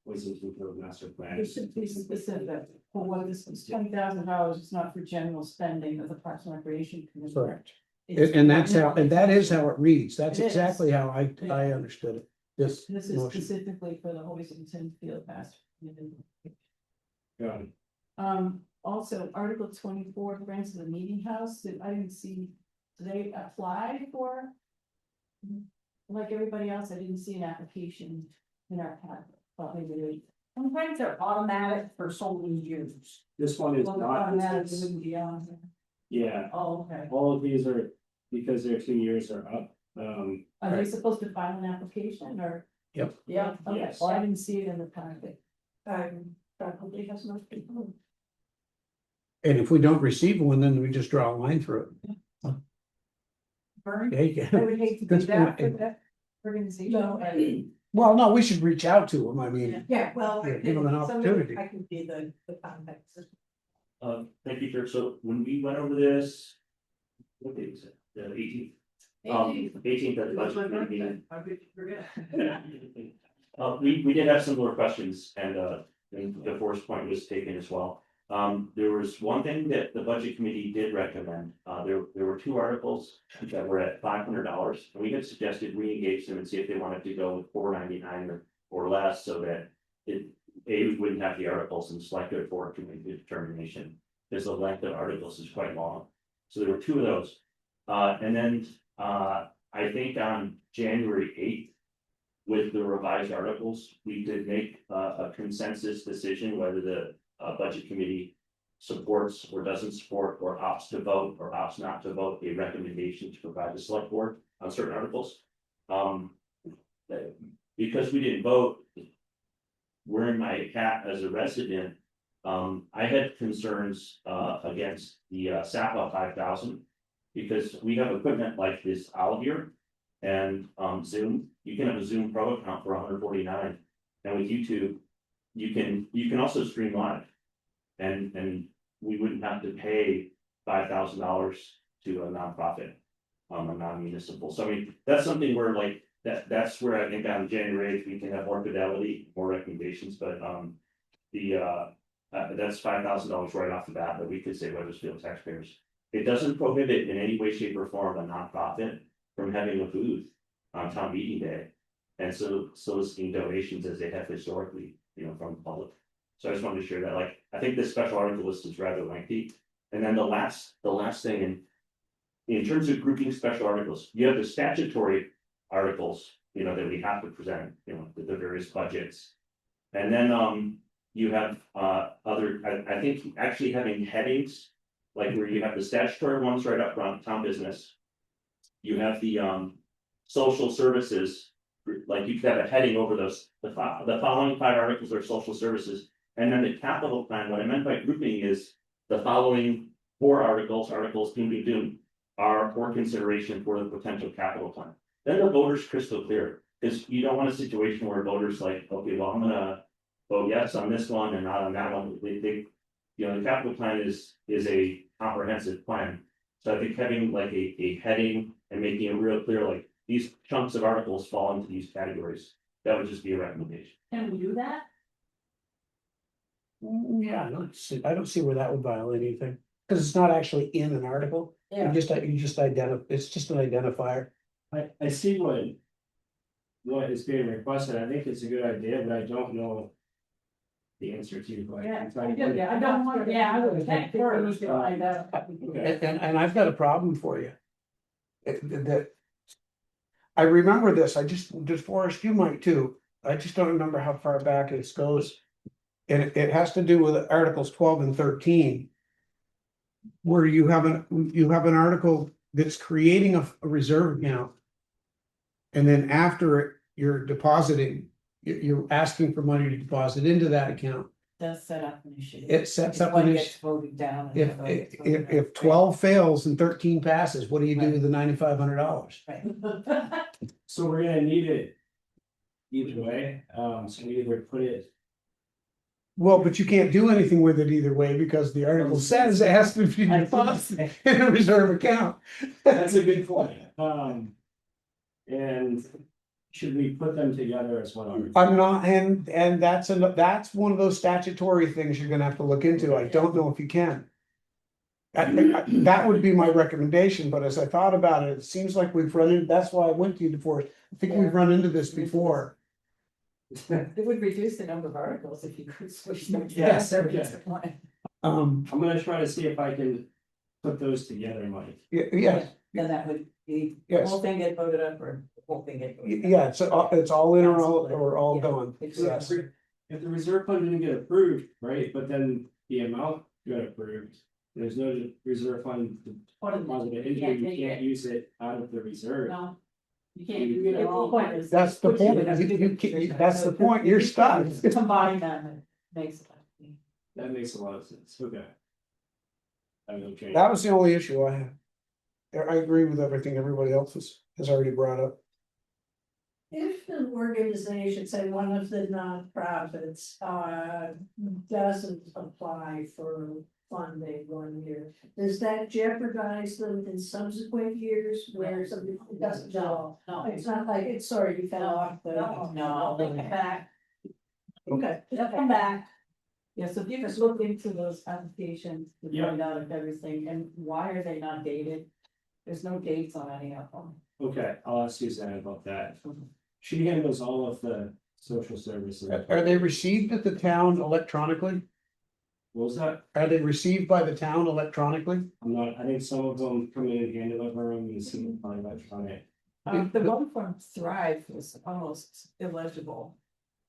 Poisonton Road master plan. It should be specific for what this is, $20,000 is not for general spending of the Parks and Recreation Commission. Correct. It's And that's for- how, and that is how it reads. That's It is. exactly how I understood it. This This is motion. specifically for the Hoisington Field Master. Got it. Also, Article 24, grants of the meeting house, that I didn't see, do they apply for? Like everybody else, I didn't see an application in our packet, thought maybe they. Sometimes they're automatic for so many years. This one is Well, the not, automatic wouldn't be on there. yeah, Oh, okay. all of these are, because their 2 years are up, Are they supposed to file an application or? Yep. Yeah, okay, Yes. well, I didn't see it in the packet. Probably has no people. And if we don't receive one, then we just draw a line through it. Vern? There you I go. would hate to do That's that for fine. that organization. No, but- Well, no, we should reach out to them. I mean, Yeah, well. Yeah, give them an somebody- opportunity. I can be the contact. Thank you, sir. So when we went over this. What day was it? The 18th. 18th at the budget committee meeting. I bet you forget. We did have similar questions and the first point was taken as well. There was one thing that the budget committee did recommend. There were 2 articles that were at $500. And we had suggested re-engage them and see if they wanted to go with $499 or less so that we wouldn't have the articles and select it for to make the determination. Because the length of articles is quite long. So there were 2 of those. And then I think on January 8th. With the revised articles, we did make a consensus decision whether the budget committee supports or doesn't support or opts to vote or opts not to vote a recommendation to provide the select board on certain articles. Because we didn't vote, wearing my hat as a resident, I had concerns against the SAPA 5,000 because we have equipment like this out here. And Zoom, you can have a Zoom Pro account for $149. And with YouTube, you can also stream live. And we wouldn't have to pay $5,000 to a nonprofit. A non-municipal, so I mean, that's something where like, that's where I think on January 8th, we can have more fidelity, more recommendations, but that's $5,000 right off the bat that we could say Weathersfield taxpayers. It doesn't prohibit in any way, shape, or form a nonprofit from having a booth on town meeting day. And so soliciting donations as they have historically, from the public. So I just wanted to share that, like, I think this special article list is rather lengthy. And then the last thing, in terms of grouping special articles, you have the statutory articles, that we have to present, the various budgets. And then, you have, I think actually having headings, like where you have the statutory ones right up front, town business. You have the, social services, like you could have a heading over those, the following 5 articles are social services. And then the capital plan, what I meant by grouping is the following 4 articles, are for consideration for the potential capital plan. Then the voters crystal clear, because you don't want a situation where voters like, okay, well, I'm gonna vote yes on this one and not on that one. The capital plan is a comprehensive plan. So I think having like a heading and making it real clear, like these chunks of articles fall into these categories, that would just be a recommendation. Can we do that? Yeah, I don't see where that would violate anything, because it's not actually in an article. You just identify, it's just an identifier. I see what is being requested. I think it's a good idea, but I don't know the answer to your question. I don't want, I would check first to find out. Okay. And I've got a problem for you. That. I remember this, Forrest, you might too, I just don't remember how far back this goes. And it has to do with Articles 12 and 13. Where you have an article that's creating a reserve account. And then after it, you're depositing, you're asking for money to deposit into that account. Does set up an issue. It sets up One an gets issue. voted down. If 12 fails and 13 passes, what do you do with the $9,500? Right. So we're gonna need it either way, so we either put it. Well, but you can't do anything with it either way, because the article says it has to be deposited in a reserve account. That's a good point, and should we put them together as one article? I'm not, and that's one of those statutory things you're gonna have to look into. I don't know if you can. That would be my recommendation, but as I thought about it, it seems like we've run into, that's why I went to you before. I think we've run into this before. It would reduce the number of articles if you could switch them. Yes, Um, I'm gonna try to see if I can put those together, Mike. yes, Then that would be, the Yes. whole thing get voted up or the whole thing get voted up. yeah, it's all in or all gone. Yes. If the reserve fund didn't get approved, right, but then the amount got approved, there's no reserve fund deposit into, you can't use it out of the reserve. No. You can't use it all. That's the point. That's the point. You're stuck. Combine them, it makes it. That makes a lot of sense, okay. I have no change. That was the only issue I had. I agree with everything everybody else has already brought up. If an organization, say one of the nonprofits, doesn't apply for funding 1 year, does that jeopardize them in subsequent years where somebody doesn't? No. It's not like, it's sorry, you fell off the. No. They'll come back, Okay. they'll come back. Yeah, so if you just look into those applications to Yeah. find out if everything, and why are they not dated? There's no dates on any of them. Okay, I'll ask Suzanne about that. She handles all of the social services. Are they received at the town electronically? What was that? Are they received by the town electronically? I'm not, I think some of them come in and hand deliver them and some by electronic. The one from Thrive was almost illegible.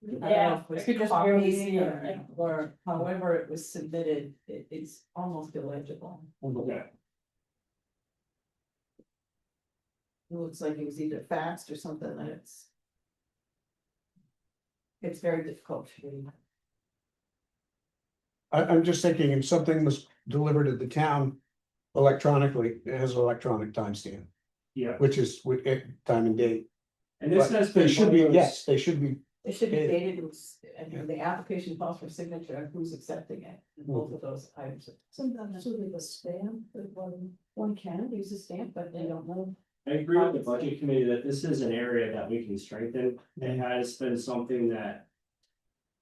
I don't know Yeah, if it was I could just barely copies see it. or however it was submitted, it's almost illegible. Okay, It looks like it was either faxed or something that it's very difficult to read. I'm just thinking if something was delivered at the town electronically, it has an electronic timestamp, yeah, which is with time and date. and this But has They been. should one be, of those- yes, they should be It should be Okay. dated, and the application calls for signature, who's accepting it, and both of those items. Sometimes sort of a stamp, but One can use a stamp, but they don't know. I agree with the budget committee that this is an area that we can strengthen. It has been something that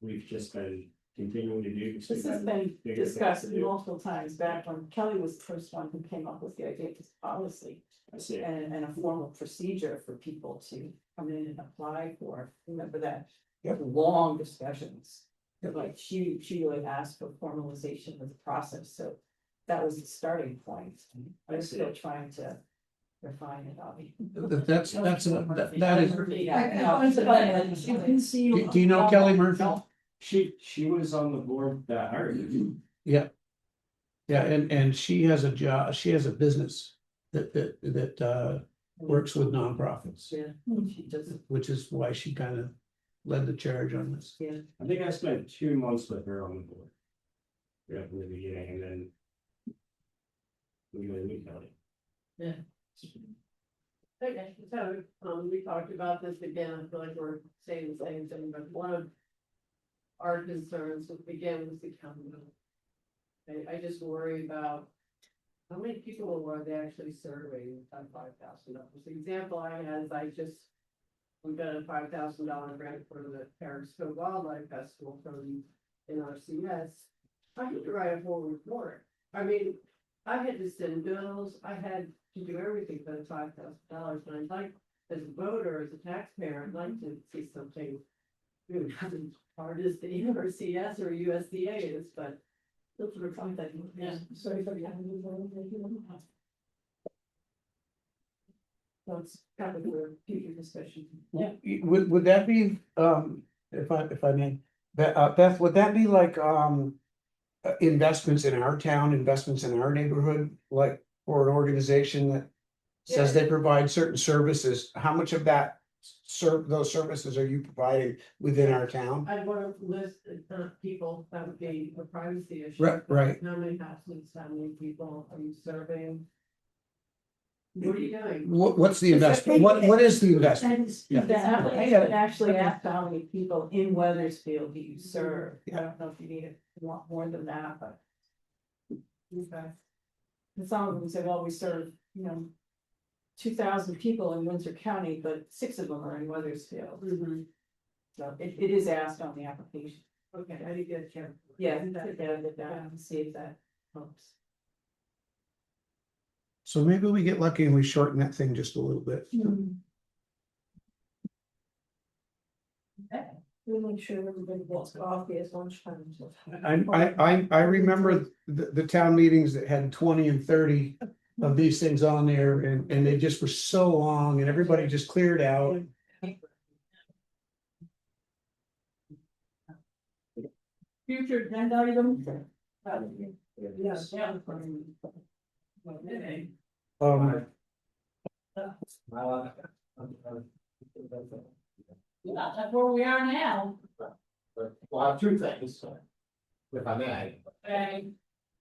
we've just been continuing to do. because This we've has had been bigger things discussed to do. multiple times back when Kelly was the first one who came up with the idea of this policy. I see it. And a formal procedure for people to come in and apply for, remember that? Yep. Long discussions. Yep. Like she really asked for formalization of the process, so that was the starting point. I'm still trying to refine it, Bobby. That is, You can see. do you know Kelly Murphy? She was on the board that hired you. Yeah, and she has a job, she has a business that works with nonprofits, Yeah, she does, which is why she kind of led the charge on this. yeah. I think I spent 2 months with her on the board. Yeah, from the beginning, and then. We really meet Kelly. Okay, so, we talked about this again, I feel like we're saying the same thing, but one of our concerns with, again, was the accountability. I just worry about how many people were they actually surveying at $5,000? The example I had is we got a $5,000 grant for the Periscope Wildlife Festival from NRCS. I had to write a whole report. I mean, I had to send bills, I had to do everything for the $5,000, and I'd like, as a voter, as a taxpayer, I'd like to see something. You know, not as hard as the NRCS or USDA is, but those are something, yeah. sorry for that. So it's kind of a future discussion. Yeah. Would that be, if I may, Beth, would that be like, investments in our town, investments in our neighborhood, like for an organization that says they provide certain services, how much of that those services are you providing within our town? I'd want to list people, that would be a privacy issue. Right. How many households, how many people are you serving? What are you doing? What's the investment? What is the investment? Yeah. The application actually asked how many people in Weathersfield do you serve? I don't know if you need a lot more than that, but. Okay. And some of them say, well, we serve, 2,000 people in Windsor County, but 6 of them are in Weathersfield. Mhm. So it is asked on the application. Okay, I didn't get a chance. Yeah, sit down with that and see if that helps. So maybe we get lucky and we shorten that thing just a little bit. We'll make sure everybody gets coffee at lunchtime. I remember the town meetings that had 20 and 30 of these things on there and they just were so long and everybody just cleared out. Future agenda item? Yes. Yeah. Yeah, that's where we are now. Well, I have 2 things. If I may, Okay,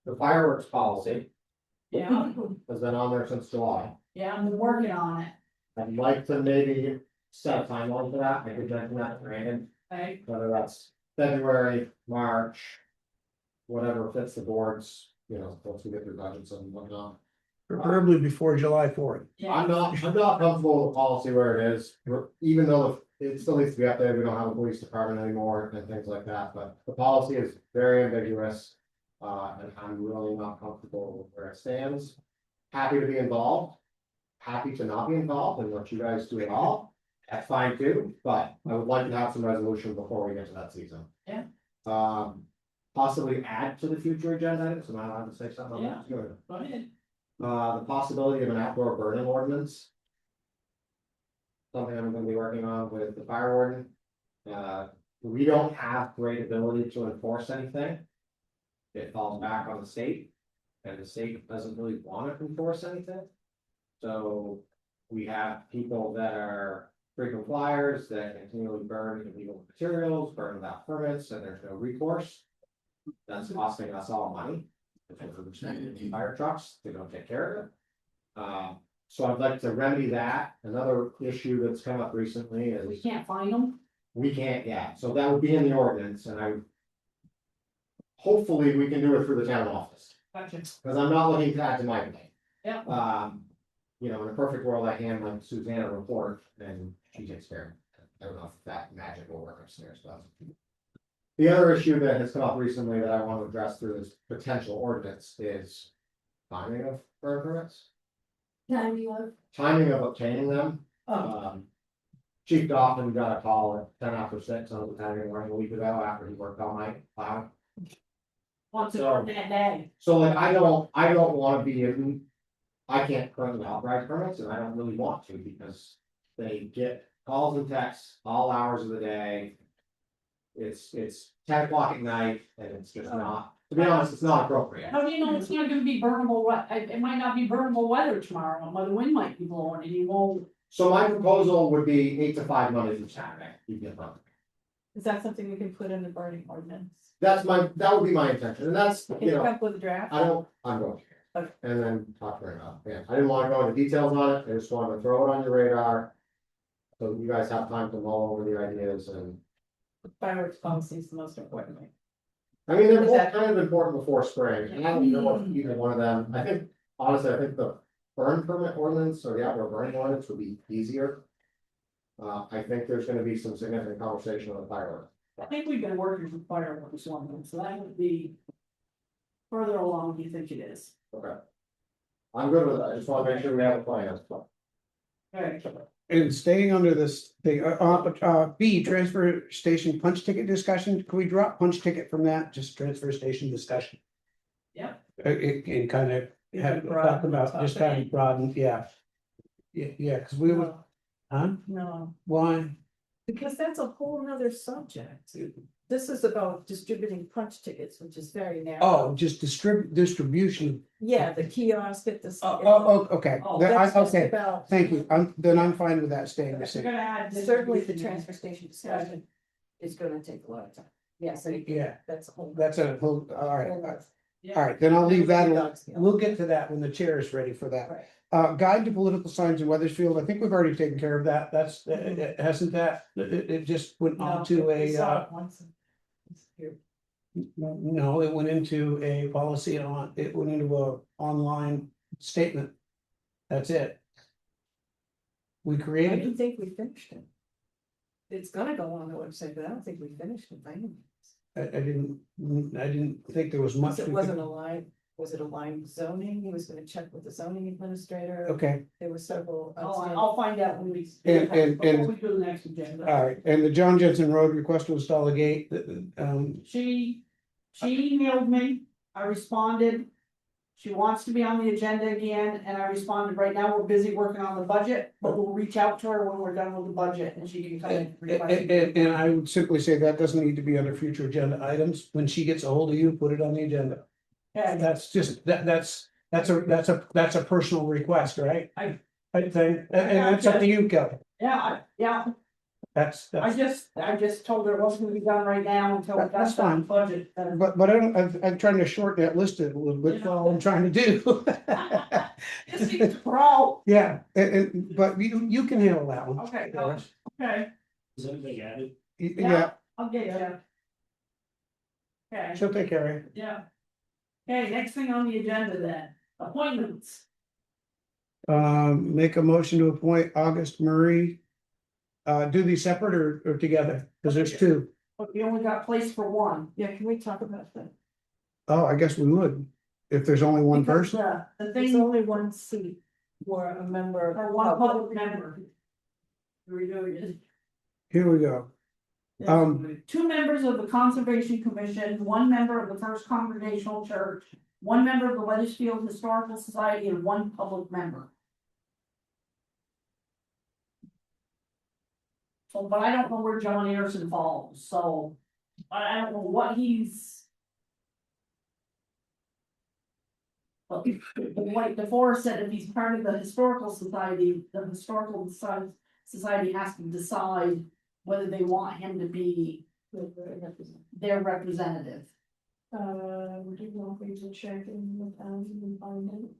the fireworks policy yeah, has been on there since July. yeah, I'm working on it. I'd like to maybe set a timeline for that, I could mention that to Brandon, Okay, whether that's February, March. Whatever fits the boards, once we get through budgets and whatnot. Preferably before July 4th. yeah. I'm not comfortable with the policy where it is, even though it still needs to be up there, we don't have a police department anymore and things like that, but the policy is very ambiguous. And I'm really not comfortable with where it stands. Happy to be involved. Happy to not be involved and let you guys do it all. That's fine too, but I would like to have some resolution before we get to that season. Yeah. Possibly add to the future agenda items, am I allowed to say something on that? Good. Go ahead. The possibility of an outdoor burning ordinance. Something I'm gonna be working on with the fire warden. We don't have great ability to enforce anything. It falls back on the state. And the state doesn't really want to enforce anything. So we have people that are frequent flyers that continually burn illegal materials, burn without permits, and there's no recourse. That's costing us all money. Because we're sending fire trucks, they don't take care of it. So I'd like to remedy that. Another issue that's come up recently We is can't find them. We can't, yeah, so that would be in the ordinance, and I. Hopefully, we can do it through the town office, Gotcha. because I'm not looking to add to my plate. Yeah. You know, in a perfect world, I hand like Susanna a report, and she takes care of it. I don't know if that magic will work upstairs, but. The other issue that has come up recently that I want to address through this potential ordinance is timing of burn permits. Timing of obtaining them. Chief Doffin got a call at 6:10 on the Saturday morning a week ago after he worked all night plowing. Wants to work that day. So like, I don't wanna be in. I can't currently authorize permits and I don't really want to because they get calls and texts all hours of the day. It's 10 o'clock at night and it's just not, to be honest, it's not appropriate. How do you know it's not gonna be burnable, it might not be burnable weather tomorrow, but the wind might be blowing and you won't. So my proposal would be 8 to 5 Monday through Saturday. You get permit. Is that something we can put in the burning ordinance? That would be my intention, and that's, Can you you know, come up with a draft? I'm going to. Okay. And then talk to her about, yeah, I didn't wanna go into details on it, I just wanted to throw it on your radar. So you guys have time to mull over the ideas and, Fireworks policy is the most important thing. I mean, they're Is both that- kind of important before spring, and I don't know if either one of them, I think, honestly, I think the burn permit ordinance or the outdoor burning ordinance would be easier. I think there's gonna be some significant conversation on the fireworks. I think we've been working with fireworks one, so that would be. Further along, do you think it is? Okay. I'm good with that, I just wanna make sure we have a plan. Alright. And staying under this thing, B, transfer station punch ticket discussion, can we drop punch ticket from that, just transfer station discussion? Yep. It can kind of have, Broaden talk the about, just topic. kind of broaden, yeah. Yeah, because we would, huh, No, why? because that's a whole nother subject. This is about distributing punch tickets, which is very narrow. Oh, just distribution, Yeah, the kiosk at the. okay, Oh, That's just okay, about. thank you, I'm fine with that staying the We're same, gonna add. Certainly, the transfer station discussion is gonna take a lot of time. Yes, yeah, that's a whole. that's a whole, all right. Yeah. All right, then I'll leave that, alone. Dogs, yeah. We'll get to that when the chair is ready for that. Right. Guide to political signs in Weathersfield, I think we've already taken care of that, that's, hasn't that, it just went on to We saw a, it once. It's here. no, it went into a policy on, it went into a online statement. That's it. We I created, don't think we finished it. It's gonna go on the website, but I don't think we finished it by any means. I didn't think there was much. It we wasn't could- a line, was it a line zoning? He was gonna check with the zoning administrator. Okay, There were several. I'll find out when we. And- Before we do the next agenda. all right, and the John Jensen Road request to install a gate, She emailed me, I responded. She wants to be on the agenda again, and I responded, right now, we're busy working on the budget, but we'll reach out to her when we're done with the budget and she can come in. and I would simply say that doesn't need to be under future agenda items. When she gets a hold of you, put it on the agenda. Okay, That's just, that's a personal request, right? I think, and that's up to you, Kelly. yeah, That's, I just told her it wasn't gonna be done right now until we got That's the fine. budget. but I'm trying to shorten that list a little bit, that's all I'm trying to do. This seems pro. Yeah, but you can handle that one. Okay, okay, Is anything added? Yeah, I'll get you. Okay. she'll take care of it. Yeah. Okay, next thing on the agenda then, appointments. Make a motion to appoint August Murray. Do these separate or together? Cause there's two. But we only got place for one. Yeah, can we talk about that? Oh, I guess we would. If there's only one Because person. the There's thing, only one seat for a member. or one public member. We're doing it. Here we go. Two members of the Conservation Commission, one member of the First Congregational Church, one member of the Weathersfield Historical Society, and one public member. So, but I don't know where John Anderson falls, so I don't know what he's. But like DeForest said, if he's part of the Historical Society, the Historical Society has to decide whether they want him to be their representative. Do you want me to check in with and find out?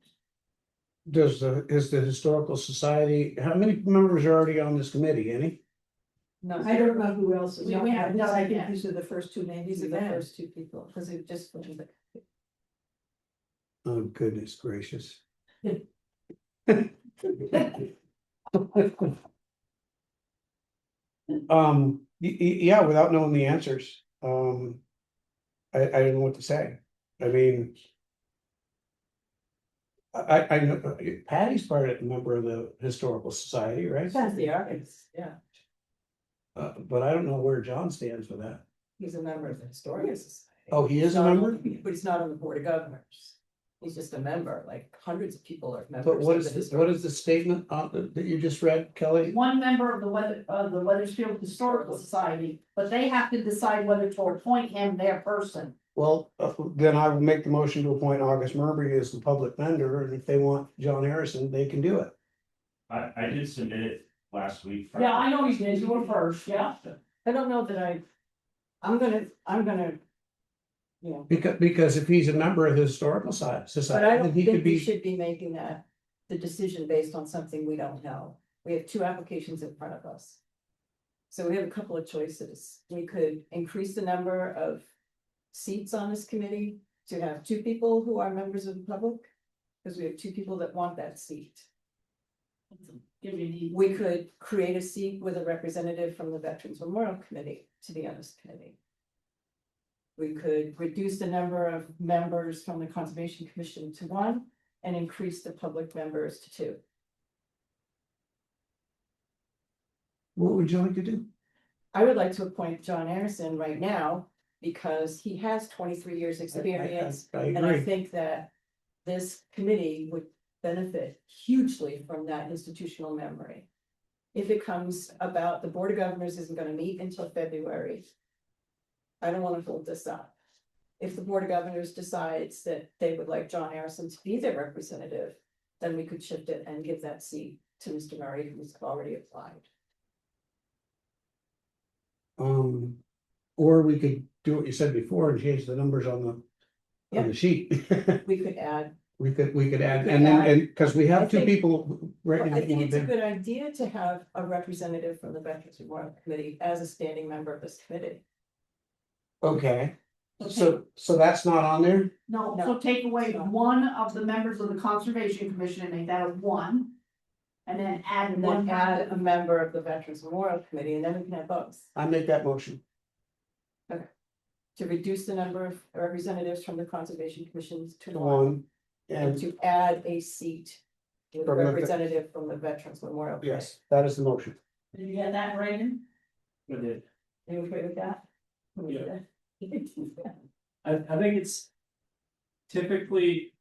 Is the Historical Society, how many members are already on this committee? Any? No, I don't know who else is. We on have that. no I idea. think these are the first two names. These are we've the had. first two people, because it just. Oh, goodness gracious. Yeah, without knowing the answers, I don't know what to say. I mean. I know Patty's part of, member of the Historical Society, right? That's the artist, yeah, But I don't know where John stands with that. he's a member of the Historical Society. Oh, he is a Not on- member? But he's not on the Board of Governors. He's just a member, like hundreds of people are members. But what of is, the what Historical- is the statement that you just read, Kelly? One member of the Weathersfield Historical Society, but they have to decide whether to appoint him their person. Well, then I will make the motion to appoint August Murphy as the public vendor, and if they want John Harrison, they can do it. I did submit it last week. Yeah, I know you did, you were first, yeah. I don't know that I'm gonna. You know, Because if he's a member of the Historical but I Society, don't then he think could we be, should be making the decision based on something we don't know. We have two applications in front of us. So we have a couple of choices. We could increase the number of seats on this committee to have two people who are members of the public. Because we have two people that want that seat. Give you the. We could create a seat with a representative from the Veterans Memorial Committee to be on this committee. We could reduce the number of members from the Conservation Commission to one and increase the public members to two. what would you like to do? I would like to appoint John Anderson right now because he has 23 years experience. I And I agree. think that this committee would benefit hugely from that institutional memory. If it comes about, the Board of Governors isn't gonna meet until February. I don't wanna hold this up. If the Board of Governors decides that they would like John Harrison to be their representative, then we could shift it and give that seat to Mr. Murray, who's already applied. Or we could do what you said before and change the numbers on the sheet. We could add, We could add, could and then, add- and, because we I have two think- people right now. I think it's a that- good idea to have a representative from the Veterans Memorial Committee as a standing member of this committee. Okay, so that's not on there? No, No. so take away one of the members of the Conservation Commission and make that a one. And then add And one. then add a member of the Veterans Memorial Committee, and then we can have both. I make that motion. To reduce the number of representatives from the Conservation Commission to one, One, and and to add a seat with a From the- representative from the Veterans Memorial. Committee. yes, that is the motion. Did you get that, Brandon? I did. Are you okay with that? Yeah. I think it's typically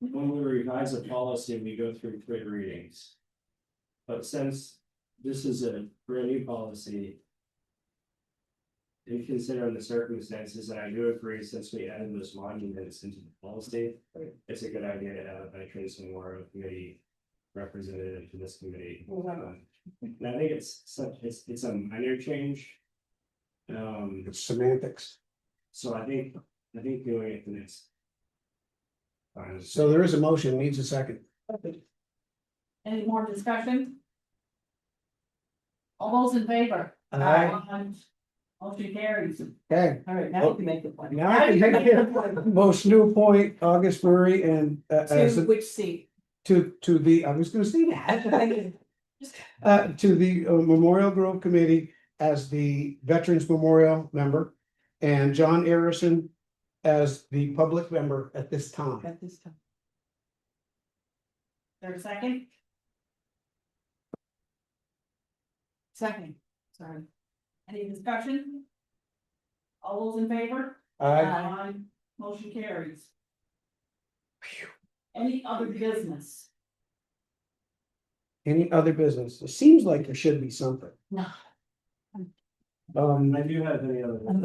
when we revise a policy, we go through 3 readings. But since this is a brand new policy. In considering the circumstances, and I do agree, since we added those monuments into the policy, it's a good idea to have a Veterans Memorial Committee representative to this committee. And I think it's a minor change. It's semantics. So I think doing it next. Fine. So there is a motion, needs a second. Any more discussion? All those in favor? Aye. Motion carries. Okay, All right, now you can make the point. now I can make it, motion to appoint August Murray and as To a- which seat? to the, I was gonna say that. To the Memorial Grove Committee as the Veterans Memorial member. And John Harrison as the public member at this time. At this time. There's a second? Second, sorry. Any discussion? All those in favor? Aye. Motion carries. Any other business? Any other business? It seems like there should be something. No. I do have any other. Of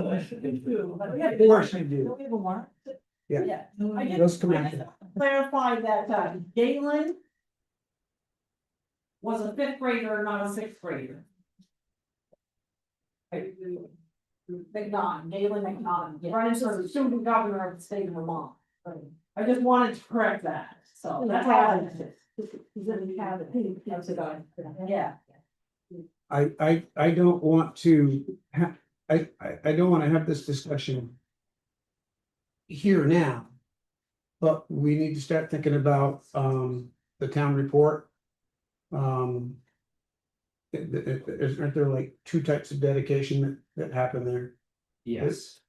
course I do. Don't we have a warrant? Yeah. I did- Those come I out. did clarify that Galen was a 5th grader, not a 6th grader. McNaught, Galen McNaught, running for the student governor of the state of Vermont. I just wanted to correct that, so that's all I did. He's in the cabinet. That's a guy. Yeah. I don't want to I don't want to have this discussion here now. But we need to start thinking about, the town report. Aren't there like two types of dedication that happen there? Yes,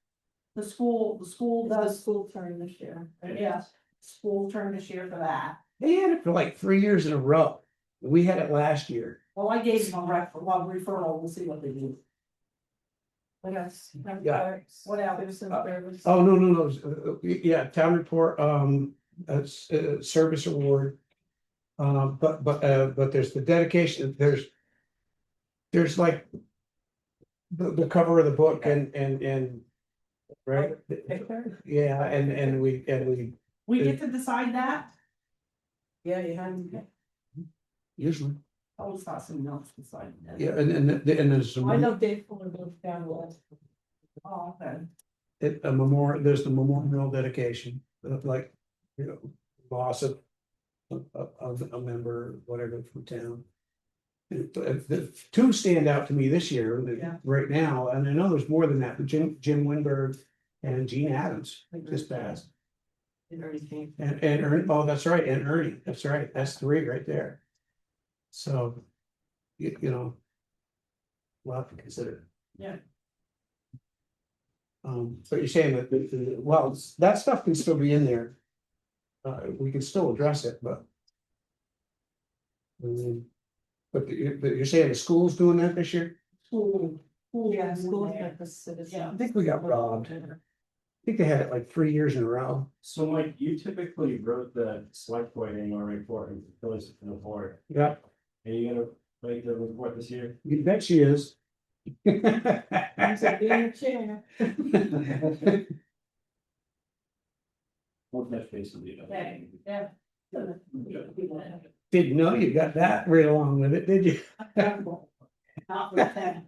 The school It's the does, school term this year. yeah, school term this year for that. They had it for like 3 years in a row. We had it last year. Well, I gave them one referral, we'll see what they do. What else? Yeah. What else? Citizen service. Oh, no, yeah, town report, service award. But there's the dedication, there's like. The cover of the book and. Right? Yeah, and we We get to decide that? Yeah, you have. usually, I always thought someone else decided that. yeah, and there's. I know Dave Fuller goes down west. Oh, okay. A memorial, there's the memorial dedication, like, loss of a member, whatever, from town. The two stand out to me this year, Yeah. right now, and I know there's more than that, but Jim Winberg and Gene Adams just passed. And Ernie, oh, that's right, and Ernie, that's right, that's three right there. So, you know. We'll have to consider. Yeah. But you're saying that, well, that stuff can still be in there. We can still address it, but. But you're saying the school's doing that this year? School. Yeah, school at the citizen. Yeah. I think we got robbed. I think they had it like 3 years in a row. so Mike, you typically wrote the select board annual report and goes to the board. Yeah, Are you gonna write the report this year? you bet she is. I'm so being a chair. We'll touch base with you. Okay, yeah. Didn't know you got that right along with it, did you? Not with them.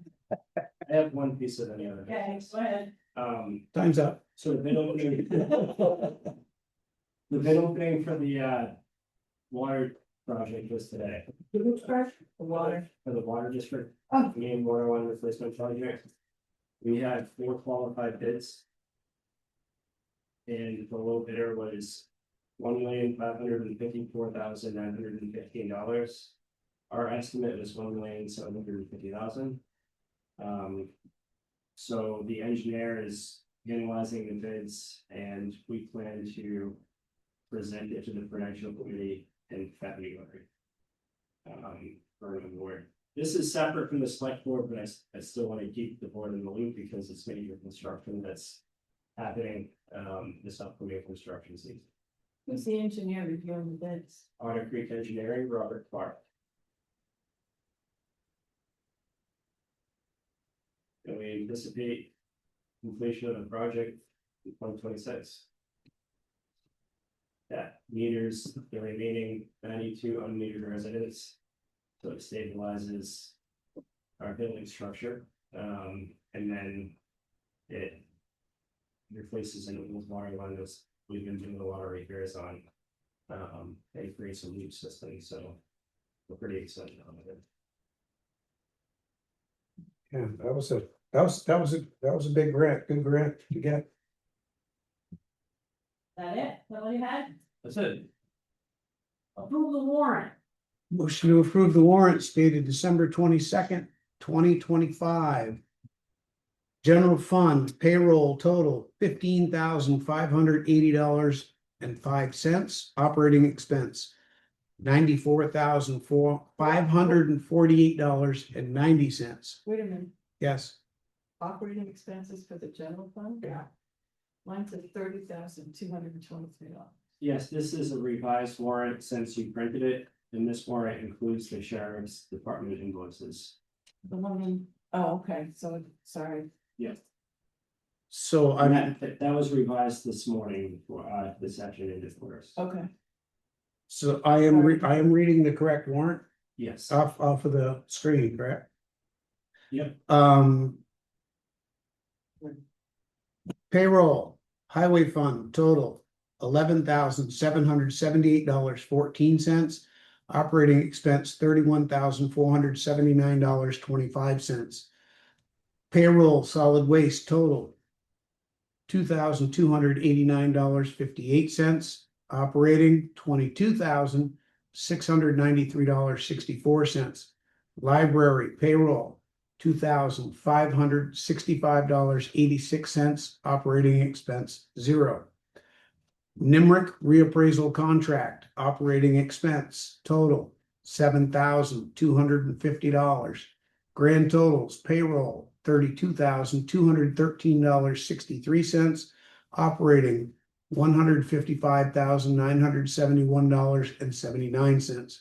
I have one piece of any other. Okay, go ahead. Time's up. So the bid opening. The bid opening for the water project was today, Water. for the water district. Oh. Main water line replacement project. We had 4 qualified bids. And the low bidder was $1,554,915. Our estimate was $1,750,000. So the engineer is analyzing the bids and we plan to present it to the Prudential Committee in February. For an award. This is separate from the select board, but I still want to keep the board in the loop because it's major construction that's happening, this upcoming construction season. Who's the engineer reviewing the bids? Otter Creek Engineering, Robert Clark. And we anticipate completion of the project in 2026. That meters the remaining 92 unmetered residents. So it stabilizes our building structure, and then it replaces an old water line that's we've been doing a lot of repairs on. They create some leak systems, so we're pretty excited on it. Yeah, that was a big grant, good grant to get. That it? That all you had? That's it. Approve the warrant. Motion to approve the warrant dated December 22nd, 2025. General fund payroll total $15,580.05. Operating expense $94,548.90. Wait a minute, Yes, operating expenses for the general fund? Yeah. Mine's at $30,223. Yes, this is a revised warrant since you printed it, and this warrant includes the sheriff's department invoices. The one in, oh, okay, so, sorry. Yeah. so And I'm, that was revised this morning for this afternoon first. Okay. so I am reading the correct warrant Yes. off of the screen, correct? Yep. Payroll, highway fund total $11,778.14. Operating expense $31,479.25. Payroll solid waste total $2,289.58. Operating $22,693.64. Library payroll $2,565.86. Operating expense 0. Nimrick reappraisal contract, operating expense total $7,250. Grand totals payroll $32,213.63. Operating $155,971.79.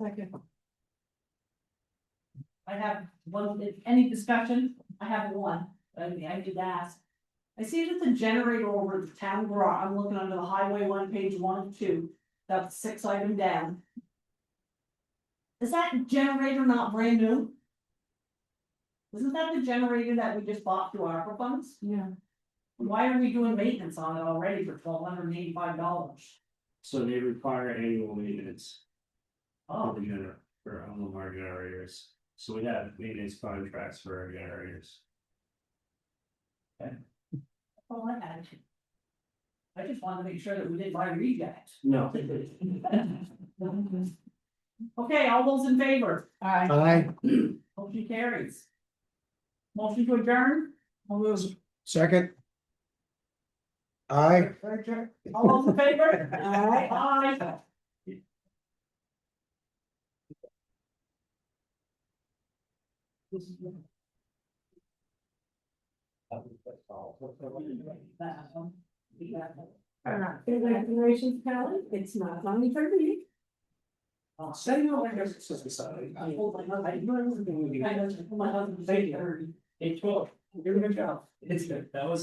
Second. I have one, if any discussion, I have one, I mean, I did ask. I see that the generator over at the town garage, I'm looking under the highway one, page 1 and 2, that's 6 item down. Is that generator not brand new? Isn't that the generator that we just bought through ARPA funds? Yeah. Why are we doing maintenance on it already for $1,285? So they require annual maintenance Oh, for the for all of our generators. So we have maintenance contracts for our generators. oh, I had it. I just wanted to make sure that we didn't buy rejects. No. Okay, all those in favor? Aye. Motion carries. Motion to adjourn? All those. Second. Aye. All those in favor? Aye. Aye. Congratulations, Kelly, it's not only for me. Setting all my businesses aside. I told my husband, I knew everything would be. I know, my husband, they, Hey, 12, you're a good job. It's good. That was